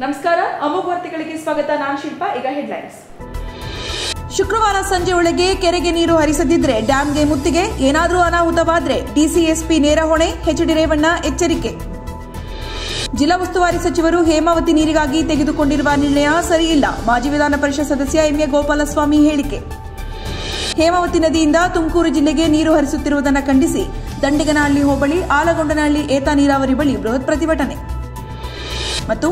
ನಮಸ್ಕಾರ, ಅಮೋಘ ವಾರ್ತೆಗಳಿಗೆ ಸ್ವಾಗತ. ನಾನು ಶಿಲ್ಪಾ. ಈಗ ಹೆಡ್ಲೈನ್ಸ್. ಶುಕ್ರವಾರ ಸಂಜೆ ಒಳಗೆ ಕೆರೆಗೆ ನೀರು ಹರಿಸದಿದ್ರೆ ಡ್ಯಾಂಗೆ ಮುತ್ತಿಗೆ, ಏನಾದರೂ ಅನಾಹುತವಾದ್ರೆ ಡಿಸಿಎಸ್ಪಿ ನೇರ ಹೊಣೆ, ಎಚ್.ಡಿ. ರೇವಣ್ಣ ಎಚ್ಚರಿಕೆ. ಜಿಲ್ಲಾ ಉಸ್ತುವಾರಿ ಸಚಿವರು ಹೇಮಾವತಿ ನೀರಿಗಾಗಿ ತೆಗೆದುಕೊಂಡಿರುವ ನಿರ್ಣಯ ಸರಿಯಿಲ್ಲ, ಮಾಜಿ ವಿಧಾನ ಪರಿಷತ್ ಸದಸ್ಯ ಎಂ.ಎ. ಗೋಪಾಲಸ್ವಾಮಿ ಹೇಳಿಕೆ. ಹೇಮಾವತಿ ನದಿಯಿಂದ ತುಮಕೂರು ಜಿಲ್ಲೆಗೆ ನೀರು ಹರಿಸುತ್ತಿರುವುದನ್ನು ಖಂಡಿಸಿ ದಂಡಿಗನಹಳ್ಳಿ ಹೋಬಳಿ ಆಲಗೊಂಡನಹಳ್ಳಿ ಏತ ನೀರಾವರಿ ಬಳಿ ಬೃಹತ್ ಪ್ರತಿಭಟನೆ. ಮತ್ತು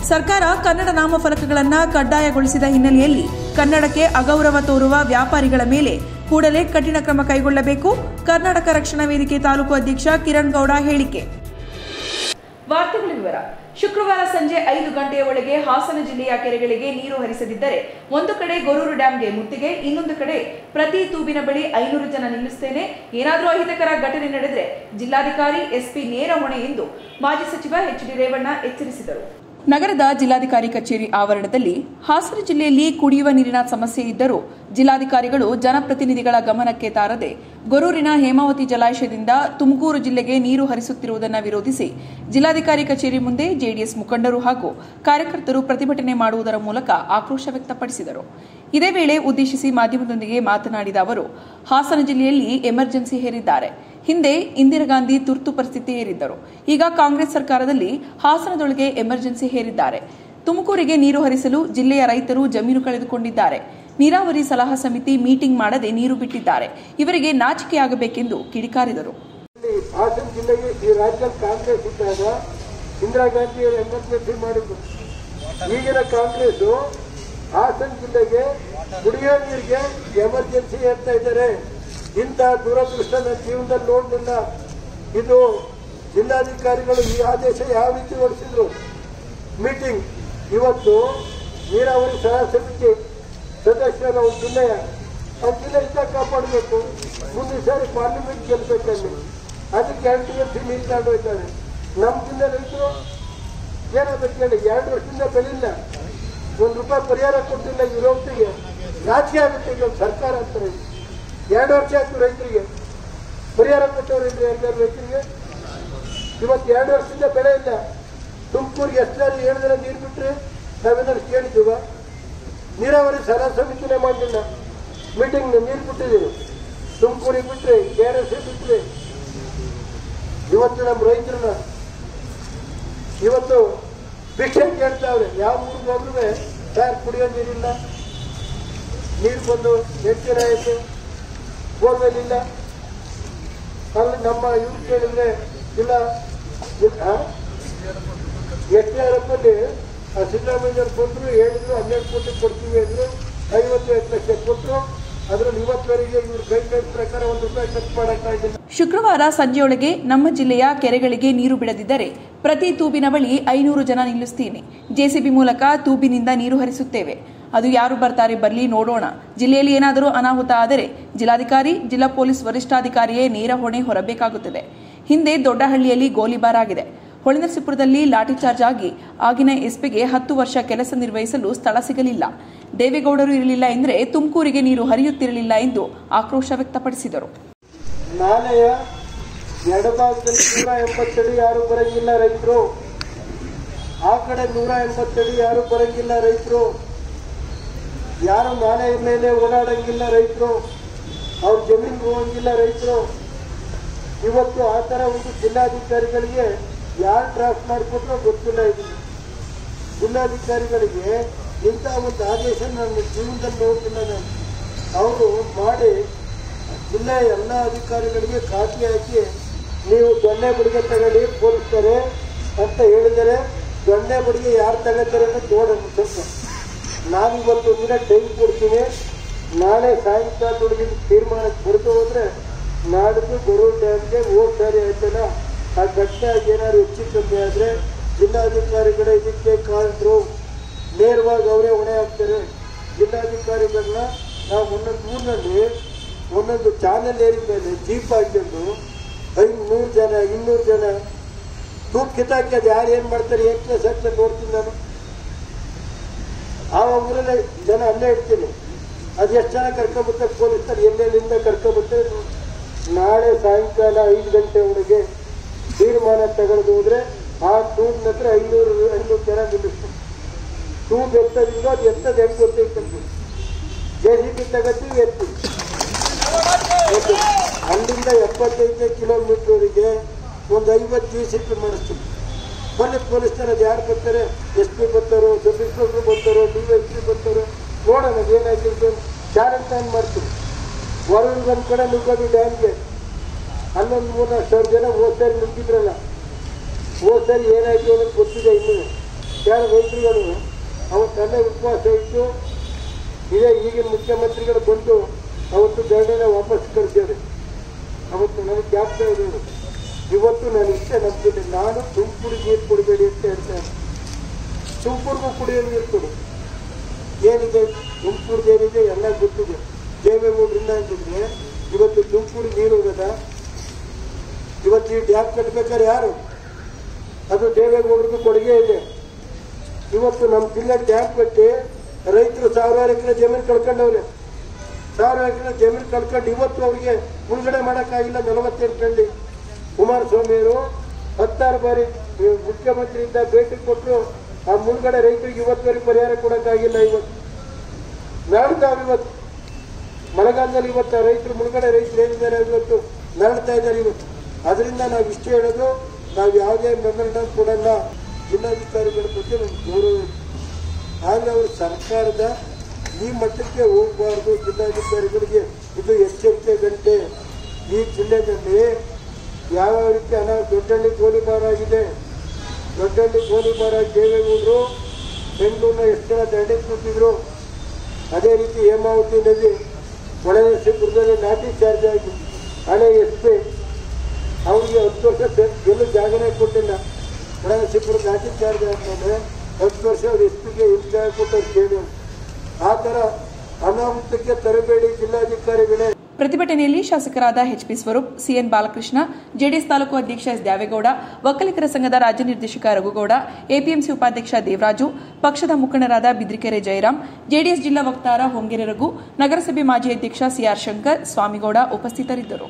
ಸರ್ಕಾರ ಕನ್ನಡ ನಾಮಫಲಕಗಳನ್ನು ಕಡ್ಡಾಯಗೊಳಿಸಿದ ಹಿನ್ನೆಲೆಯಲ್ಲಿ ಕನ್ನಡಕ್ಕೆ ಅಗೌರವ ತೋರುವ ವ್ಯಾಪಾರಿಗಳ ಮೇಲೆ ಕೂಡಲೇ ಕಠಿಣ ಕ್ರಮ ಕೈಗೊಳ್ಳಬೇಕು, ಕರ್ನಾಟಕ ರಕ್ಷಣಾ ವೇದಿಕೆ ತಾಲೂಕು ಅಧ್ಯಕ್ಷ ಕಿರಣ್ ಗೌಡ ಹೇಳಿಕೆ. ವಾರ್ತೆಗಳ ವಿವರ. ಶುಕ್ರವಾರ ಸಂಜೆ 5 ಗಂಟೆಯ ಒಳಗೆ ಹಾಸನ ಜಿಲ್ಲೆಯ ಕೆರೆಗಳಿಗೆ ನೀರು ಹರಿಸದಿದ್ದರೆ ಒಂದು ಕಡೆ ಗೊರೂರು ಡ್ಯಾಂಗೆ ಮುತ್ತಿಗೆ, ಇನ್ನೊಂದು ಕಡೆ ಪ್ರತಿ ತೂಬಿನ ಬಳಿ 500 ಜನ ನಿಲ್ಲಿಸುತ್ತೇನೆ, ಏನಾದರೂ ಅಹಿತಕರ ಘಟನೆ ನಡೆದರೆ ಜಿಲ್ಲಾಧಿಕಾರಿ ಎಸ್ಪಿ ನೇರ ಹೊಣೆ ಎಂದು ಮಾಜಿ ಸಚಿವ ಎಚ್.ಡಿ. ರೇವಣ್ಣ ಎಚ್ಚರಿಸಿದರು. ನಗರದ ಜಿಲ್ಲಾಧಿಕಾರಿ ಕಚೇರಿ ಆವರಣದಲ್ಲಿ ಹಾಸನ ಜಿಲ್ಲೆಯಲ್ಲಿ ಕುಡಿಯುವ ನೀರಿನ ಸಮಸ್ಯೆ ಇದ್ದರೂ ಜಿಲ್ಲಾಧಿಕಾರಿಗಳು ಜನಪ್ರತಿನಿಧಿಗಳ ಗಮನಕ್ಕೆ ತಾರದೆ ಗೊರೂರಿನ ಹೇಮಾವತಿ ಜಲಾಶಯದಿಂದ ತುಮಕೂರು ಜಿಲ್ಲೆಗೆ ನೀರು ಹರಿಸುತ್ತಿರುವುದನ್ನು ವಿರೋಧಿಸಿ ಜಿಲ್ಲಾಧಿಕಾರಿ ಕಚೇರಿ ಮುಂದೆ ಜೆಡಿಎಸ್ ಮುಖಂಡರು ಹಾಗೂ ಕಾರ್ಯಕರ್ತರು ಪ್ರತಿಭಟನೆ ಮಾಡುವುದರ ಮೂಲಕ ಆಕ್ರೋಶ ವ್ಯಕ್ತಪಡಿಸಿದರು. ಇದೇ ವೇಳೆ ಉದ್ದೇಶಿಸಿ ಮಾಧ್ಯಮದೊಂದಿಗೆ ಮಾತನಾಡಿದ ಅವರು, ಹಾಸನ ಜಿಲ್ಲೆಯಲ್ಲಿ ಎಮರ್ಜೆನ್ಸಿ ಹೇರಿದ್ದಾರೆ. ಹಿಂದೆ ಇಂದಿರಾ ಗಾಂಧಿ ತುರ್ತು ಪರಿಸ್ಥಿತಿ ಹೇರಿದ್ದರು. ಈಗ ಕಾಂಗ್ರೆಸ್ ಸರ್ಕಾರದಲ್ಲಿ ಹಾಸನದೊಳಗೆ ಎಮರ್ಜೆನ್ಸಿ ಹೇರಿದ್ದಾರೆ. ತುಮಕೂರಿಗೆ ನೀರು ಹರಿಸಲು ಜಿಲ್ಲೆಯ ರೈತರು ಜಮೀನು ಕಳೆದುಕೊಂಡಿದ್ದಾರೆ. ನೀರಾವರಿ ಸಲಹಾ ಸಮಿತಿ ಮೀಟಿಂಗ್ ಮಾಡದೆ ನೀರು ಬಿಟ್ಟಿದ್ದಾರೆ. ಇವರಿಗೆ ನಾಚಿಕೆಯಾಗಬೇಕೆಂದು ಕಿಡಿಕಾರಿದರು. ಹಾಸನ ಜಿಲ್ಲೆಗೆ ಈ ರಾಜ್ಯದಲ್ಲಿ ಕಾಂಗ್ರೆಸ್ ಇದ್ದಾಗ ಇಂದಿರಾ ಗಾಂಧಿ ಅವರು ಎಮರ್ಜೆನ್ಸಿ ಮಾಡಿದ್ರು. ಈಗಿನ ಕಾಂಗ್ರೆಸ್ ಹಾಸನ ಜಿಲ್ಲೆಗೆ ಕುಡಿಯೋ ನೀರಿಗೆ ಎಮರ್ಜೆನ್ಸಿ ಹೇಳ್ತಾ ಇದ್ದಾರೆ. ಇಂಥ ದುರದೃಷ್ಟ ನನ್ನ ಜೀವನದಲ್ಲಿ ನೋಡಲಿಲ್ಲ. ಇದು ಜಿಲ್ಲಾಧಿಕಾರಿಗಳು ಈ ಆದೇಶ ಯಾವ ರೀತಿ ಹೊರಡಿಸಿದ್ರು. ಮೀಟಿಂಗ್ ಇವತ್ತು ನೀರಾವರಿ ಸಲಹಾ ಸಮಿತಿ ಸದಸ್ಯರ ಅವ್ರ ಜಿಲ್ಲೆ ಇದ್ದ ಕಾಪಾಡಬೇಕು. ಮುಂದಿನ ಸಾರಿ ಪಾರ್ಲಿಮೆಂಟ್ ಗೆಲ್ಬೇಕಲ್ಲಿ, ಅದಕ್ಕೆ NTMC ನೀರು ತಗೊಂಡು ಹೋಗ್ತಾರೆ. ನಮ್ಮ ಜಿಲ್ಲೆ ರೈತರು ಏನಾದ್ರು ಕೇಳಿ 2 ವರ್ಷದಿಂದ ಬೆಳಿಲ್ಲ, ₹1 ಪರಿಹಾರ ಕೊಟ್ಟಿಲ್ಲ. ಈ ರೈತರಿಗೆ ನಾಚಿಕೆ ಆಗುತ್ತೆ. ಈಗ ಸರ್ಕಾರ ಅಂತಾರೆ 2 ವರ್ಷ ಆಯ್ತು ರೈತರಿಗೆ ಪರಿಹಾರ ಕೊಟ್ಟವ್ರಿದ್ರೆ ಎಲ್ಲರೂ ರೈತರಿಗೆ. ಇವತ್ತು 2 ವರ್ಷದಿಂದ ಬೆಳೆ ಇಲ್ಲ. ತುಮಕೂರಿಗೆ ಎಷ್ಟು ಜನ 7 ದಿನ ನೀರು ಬಿಟ್ಟರೆ ನಾವೇನಾದ್ರು ಕೇಳಿದ್ದೀವ? ನೀರಾವರಿ ಸಲಹಾ ಸಮಿತಿನೇ ಮಾಡಲಿಲ್ಲ. ಮೀಟಿಂಗ್ ನೀರು ಬಿಟ್ಟಿದ್ದೀವಿ. ತುಮಕೂರಿಗೆ ಬಿಟ್ಟರೆ KRS ಬಿಟ್ಟರೆ ಇವತ್ತು ನಮ್ಮ ರೈತರನ್ನ ಇವತ್ತು ಭಿಕ್ಷೆ ಕೇಳ್ತಾವ್ರೆ. ಯಾವ ಊರಿಗೆ ಹೋದ್ರೂ ಸರ್ ಕುಡಿಯೋ ನೀರಿಲ್ಲ, ನೀರು ಬಂದು 8 ದಿನ ಆಯಿತು, ಬೋರ್ವೆಲ್ ಇಲ್ಲ. ಅಲ್ಲಿ ನಮ್ಮ ಇವ್ರು ಕೇಳಿದ್ರೆ ಇಲ್ಲ, SDRFಲ್ಲಿ ಸಿದ್ದರಾಮಯ್ಯವ್ರು ಬಂದರು, ಹೇಳಿದ್ರು 12 ಕೋಟಿ ಕೊಡ್ತೀವಿ ಅಂದರು. 58 ಲಕ್ಷ ಕೊಟ್ಟರು. ಅದರಲ್ಲಿ ಇವತ್ತವರೆಗೆ ಇವ್ರ ಗೈಡ್ಲೈನ್ಸ್ ಪ್ರಕಾರ ₹1 ಖರ್ಚು ಮಾಡೋಕ್ಕಾಗಿಲ್ಲ. ಶುಕ್ರವಾರ ಸಂಜೆಯೊಳಗೆ ನಮ್ಮ ಜಿಲ್ಲೆಯ ಕೆರೆಗಳಿಗೆ ನೀರು ಬಿಡದಿದ್ದರೆ ಪ್ರತಿ ತೂಬಿನ ಬಳಿ 500 ಜನ ನಿಲ್ಲಿಸುತ್ತೇನೆ. ಜೆಸಿಬಿ ಮೂಲಕ ತೂಬಿನಿಂದ ನೀರು ಹರಿಸುತ್ತೇವೆ. ಅದು ಯಾರು ಬರ್ತಾರೆ ಬರಲಿ, ನೋಡೋಣ. ಜಿಲ್ಲೆಯಲ್ಲಿ ಏನಾದರೂ ಅನಾಹುತ ಆದರೆ ಜಿಲ್ಲಾಧಿಕಾರಿ, ಜಿಲ್ಲಾ ಪೊಲೀಸ್ ವರಿಷ್ಠಾಧಿಕಾರಿಯೇ ನೇರ ಹೊಣೆ ಹೊರಬೇಕಾಗುತ್ತದೆ. ಹಿಂದೆ ದೊಡ್ಡಹಳ್ಳಿಯಲ್ಲಿ ಗೋಲಿಬಾರ್ ಆಗಿದೆ. ಹೊಳೆನರಸೀಪುರದಲ್ಲಿ ಲಾಠಿ ಚಾರ್ಜ್ ಆಗಿ ಆಗಿನ ಎಸ್ಪಿಗೆ 10 ವರ್ಷ ಕೆಲಸ ನಿರ್ವಹಿಸಲು ಸ್ಥಳ ಸಿಗಲಿಲ್ಲ. ದೇವೇಗೌಡರು ಇರಲಿಲ್ಲ ಎಂದರೆ ತುಮಕೂರಿಗೆ ನೀರು ಹರಿಯುತ್ತಿರಲಿಲ್ಲ ಎಂದು ಆಕ್ರೋಶ ವ್ಯಕ್ತಪಡಿಸಿದರು. ನಾಲೆಯ ಎಡಭಾಗದಲ್ಲಿ 180 ಅಡಿ ಯಾರು ಬರಂಗಿಲ್ಲ ರೈತರು, ಆ ಕಡೆ 180 ಅಡಿ ಯಾರು ಬರಂಗಿಲ್ಲ ರೈತರು, ಯಾರು ನಾಲೆಯ ಮೇಲೆ ಓಡಾಡಂಗಿಲ್ಲ ರೈತರು, ಅವ್ರ ಜಮೀನು ಹೋಗಂಗಿಲ್ಲ ರೈತರು. ಇವತ್ತು ಆ ಥರ ಒಂದು ಜಿಲ್ಲಾಧಿಕಾರಿಗಳಿಗೆ ಯಾರು ಡ್ರಾಫ್ಟ್ ಮಾಡಿಕೊಟ್ರೋ ಗೊತ್ತಿಲ್ಲ. ಇದು ಜಿಲ್ಲಾಧಿಕಾರಿಗಳಿಗೆ ಇಂಥ ಒಂದು ಆದೇಶ ನನ್ನ ಜೀವನದಲ್ಲಿ ನೋಡ್ತಿಲ್ಲ ನಾನು. ಅವರು ಮಾಡಿ ಜಿಲ್ಲೆಯ ಎಲ್ಲ ಅಧಿಕಾರಿಗಳಿಗೆ ಖಾತೆ ಹಾಕಿ ನೀವು ದೊಣ್ಣೆ ಬಡಿಗೆ ತಗೊಳ್ಳಿ ಪೊಲೀಸ್ತಾರೆ ಅಂತ ಹೇಳಿದರೆ, ದೊಣ್ಣೆ ಬಡಿಗೆ ಯಾರು ತಗೋತಾರೆ ಅಂತ ನೋಡೋಣ. ಸ್ವಲ್ಪ ನಾನಿವತ್ತು ದಿನ ಟೈಮ್ ಕೊಡ್ತೀನಿ. ನಾಳೆ ಸಾಯಂಕಾಲದೊಳಗೆ ತೀರ್ಮಾನಕ್ಕೆ ಬರೆದು ಹೋದರೆ ನಾಡಿದ್ದು ಗೊರೂರು ಡ್ಯಾಮ್ಗೆ ಹೋಗ್ತಾರೆ ಆಯ್ತಲ್ಲ. ಆ ಘಟನೆ ಏನಾದ್ರು ಹೆಚ್ಚು ಕಮ್ಮಿ ಆದರೆ ಜಿಲ್ಲಾಧಿಕಾರಿಗಳ ಇದಕ್ಕೆ ಕಾರಣರು ನೇರವಾಗಿ ಅವರೇ ಹೊಣೆ ಹಾಕ್ತಾರೆ. ಜಿಲ್ಲಾಧಿಕಾರಿಗಳನ್ನ ನಾವು ಒಂದೊಂದು ಊರಿನಲ್ಲಿ ಒಂದೊಂದು ಚಾನಲ್ ಏರಿದ ಮೇಲೆ ಜೀಪ್ ಹಾಕೊಂಡು 500 ಜನ 200 ಜನ ತೂಕ್ ಕಿತ್ತಾಕಿ ಅದು ಯಾರು ಏನು ಮಾಡ್ತಾರೆ ಏಕನೇ ಸತ್ಯ ನೋಡ್ತೀನಿ ನಾನು. ಆ ಊರಲ್ಲೇ ಜನ ಅಲ್ಲೇ ಇಡ್ತೀನಿ. ಅದು ಎಷ್ಟು ಜನ ಕರ್ಕೊಂಡ್ಬರ್ತಾರೆ ಪೊಲೀಸರು, ಎಲ್ಲೆಲ್ಲಿಂದ ಕರ್ಕೊಂಡ್ಬರ್ತಾರೆ. ನಾಳೆ ಸಾಯಂಕಾಲ 5 ಗಂಟೆ ಒಳಗೆ ತೀರ್ಮಾನ ತಗೊಳ್ದು ಹೋದ್ರೆ ಆ ತೂರಿನ ಹತ್ರ 500 ಜನ ನಿಲ್ಲಿಸ್ತಾರೆ. ತೂಬ್ ಎತ್ತದಿಂದ ಅದು ಎತ್ತದ ಹೆಂಗ್ ಗೊತ್ತೈತಂತೆ, JCB ತಗತ್ತೀವಿ ಎತ್ತಿ ಅಲ್ಲಿಂದ 75 ಕಿಲೋಮೀಟರ್ವರೆಗೆ ಒಂದು 50 JCB ಮಾಡಿಸ್ತೀವಿ. ಪೊಲೀಸ್ನವ್ರು ಅದು ಯಾರು ಬರ್ತಾರೆ, SP ಬರ್ತಾರೋ, ಸಬ್ ಇನ್ಸ್ಪೆಕ್ಟರ್ ಬರ್ತಾರೋ, DSP ಬರ್ತಾರೋ, ನೋಡೋಣ ಏನಾಯ್ತು ಕ್ಯಾರಂಟೈನ್ ಮಾಡ್ತೀವಿ. ಹೊರಗೆ ಒಂದು ಕಡೆ ನುಗ್ಗೋದು ಡ್ಯಾಮ್ಗೆ 11,000-4,000 ಜನ ಹೋದ್ಸಾರಿ ನುಗ್ಗಿದ್ರಲ್ಲ, ಹೋದ್ಸಾರಿ ಏನಾಯ್ತು ಅನ್ನೋದು ಗೊತ್ತಿದೆ. ಇನ್ನು ಯಾರು ರೈತರುಗಳು ಅವತ್ತಲ್ಲೇ ಉಪವಾಸ ಇಟ್ಟು ಇದೇ ಈಗಿನ ಮುಖ್ಯಮಂತ್ರಿಗಳು ಬಂದು ಅವತ್ತು ಧರಣಿನ ವಾಪಸ್ ಕಳಿಸಿದ್ದಾರೆ. ಅವತ್ತು ನನಗೆ ಜ್ಞಾಪಕ ಇದೆ. ಇವತ್ತು ನಾನು ಇಷ್ಟೇ ನಂಬ್ತೀನಿ, ನಾನು ತುಮಕೂರಿಗೆ ನೀರು ಕೊಡಬೇಡಿ ಅಂತ ಹೇಳ್ತೇನೆ. ತುಮಕೂರಿಗೂ ಕುಡಿಯೋ ನೀರು ಕೊಡು. ಏನಿದೆ ತುಮಕೂರ್ದು ಏನಿದೆ ಎಲ್ಲ ಗೊತ್ತಿದೆ. ದೇವೇಗೌಡರಿಂದ ಅಂತಿದ್ರೆ ಇವತ್ತು ತುಮಕೂರಿಗೆ ನೀರು ಹೋಗದ. ಇವತ್ತು ಈ ಡ್ಯಾಮ್ ಕಟ್ಟಬೇಕಾದ್ರೆ ಯಾರು, ಅದು ದೇವೇಗೌಡರದ್ದು ಕೊಡುಗೆ ಇದೆ. ಇವತ್ತು ನಮ್ಮ ಜಿಲ್ಲೆ ಡ್ಯಾಮ್ ಕಟ್ಟಿ ರೈತರು 1000 ಎಕರೆ ಜಮೀನು ಕಳ್ಕೊಂಡವ್ರೆ. 1000 ಎಕರೆ ಜಮೀನು ಕಳ್ಕೊಂಡು ಇವತ್ತು ಅವ್ರಿಗೆ ಮುಳುಗಡೆ ಮಾಡೋಕ್ಕಾಗಿಲ್ಲ. 48 ಗಂಟೆ ಕುಮಾರಸ್ವಾಮಿಯವರು 16 ಬಾರಿ ಮುಖ್ಯಮಂತ್ರಿಯಿಂದ ಭೇಟಿ ಕೊಟ್ಟರು. ಆ ಮುಳುಗಡೆ ರೈತರಿಗೆ ಇವತ್ತವರೆಗೆ ಪರಿಹಾರ ಕೊಡೋಕ್ಕಾಗಿಲ್ಲ. ಇವತ್ತು ನಾಡ್ತಾವ್ರು. ಇವತ್ತು ಮಳೆಗಾಲದಲ್ಲಿ ಇವತ್ತು ರೈತರು ಮುಳುಗಡೆ ರೈತರು ಏನಿದ್ದಾರೆ ಇವತ್ತು ನಾಡ್ತಾ ಇದ್ದಾರೆ. ಇವತ್ತು ಅದರಿಂದ ನಾವು ಇಷ್ಟು ಹೇಳೋದು, ನಾವು ಯಾವುದೇ ಮೆಮೊರಂಡಮ್ ಕೊಡಲ್ಲ. ಜಿಲ್ಲಾಧಿಕಾರಿಗಳ ಬಗ್ಗೆ ನಮ್ಗೆ ಗೌರವ ಇದೆ. ಆದರೆ ಅವರು ಸರ್ಕಾರದ ಈ ಮಟ್ಟಕ್ಕೆ ಹೋಗಬಾರ್ದು. ಜಿಲ್ಲಾಧಿಕಾರಿಗಳಿಗೆ ಇದು ಎಚ್ಚರಿಕೆ ಗಂಟೆ. ಈ ಜಿಲ್ಲೆಯಲ್ಲಿ ಯಾವ ರೀತಿ ದೊಡ್ಡಹಳ್ಳಿ ಗೋಲಿಬಾರ್ ಆಗಿದೆ. ದೊಡ್ಡಹಳ್ಳಿ ಗೋಲಿಬಾರ್ ದೇವೇಗೌಡರು ಬೆಂಗಳೂರಿನ ಎಷ್ಟು ಜನ ದಂಡೆ ಕೂತಿದ್ರು. ಅದೇ ರೀತಿ ಹೇಮಾವತಿ ನದಿ ಒಳನರಸೀಪುರದಲ್ಲಿ ಲಾಠಿ ಚಾರ್ಜ್ ಆಗಿ ಹಳೆ SP ಅವರಿಗೆ 10 ವರ್ಷ ಎಲ್ಲೂ ಜಾಗನೇ ಕೊಟ್ಟಿಲ್ಲ. ಒಳನರಸೀಪುರ ಲಾಠಿ ಚಾರ್ಜ್ ಆದ್ಮೇಲೆ 10 ವರ್ಷ ಅವ್ರು SPಗೆ ಹಿಂದೆ ಕೊಟ್ಟವ್ರು ಕೇಳಿ. ಆ ಥರ ಅನಾಹುತಕ್ಕೆ ತರಬೇಡಿ ಜಿಲ್ಲಾಧಿಕಾರಿಗಳೇ. ಪ್ರತಿಭಟನೆಯಲ್ಲಿ ಶಾಸಕರಾದ HP Swaroop, CN Balakrishna, JDS taluk ಅಧ್ಯಕ್ಷ ಎಸ್ ದ್ಯಾವೇಗೌಡ, ಒಕ್ಕಲಿಗರ ಸಂಘದ ರಾಜ್ಯ ನಿರ್ದೇಶಕ ರಘುಗೌಡ, APMC ಉಪಾಧ್ಯಕ್ಷ ದೇವರಾಜು, ಪಕ್ಷದ ಮುಖಂಡರಾದ ಬಿದ್ರಿಕೆರೆ ಜಯರಾಮ್, ಜೆಡಿಎಸ್ ಜಿಲ್ಲಾ ವಕ್ತಾರ ಹೊಂಗೆರೆ ರಘು, ನಗರಸಭೆ ಮಾಜಿ ಅಧ್ಯಕ್ಷ CR ಶಂಕರ್, ಸ್ವಾಮಿಗೌಡ ಉಪಸ್ಥಿತರಿದ್ದರು.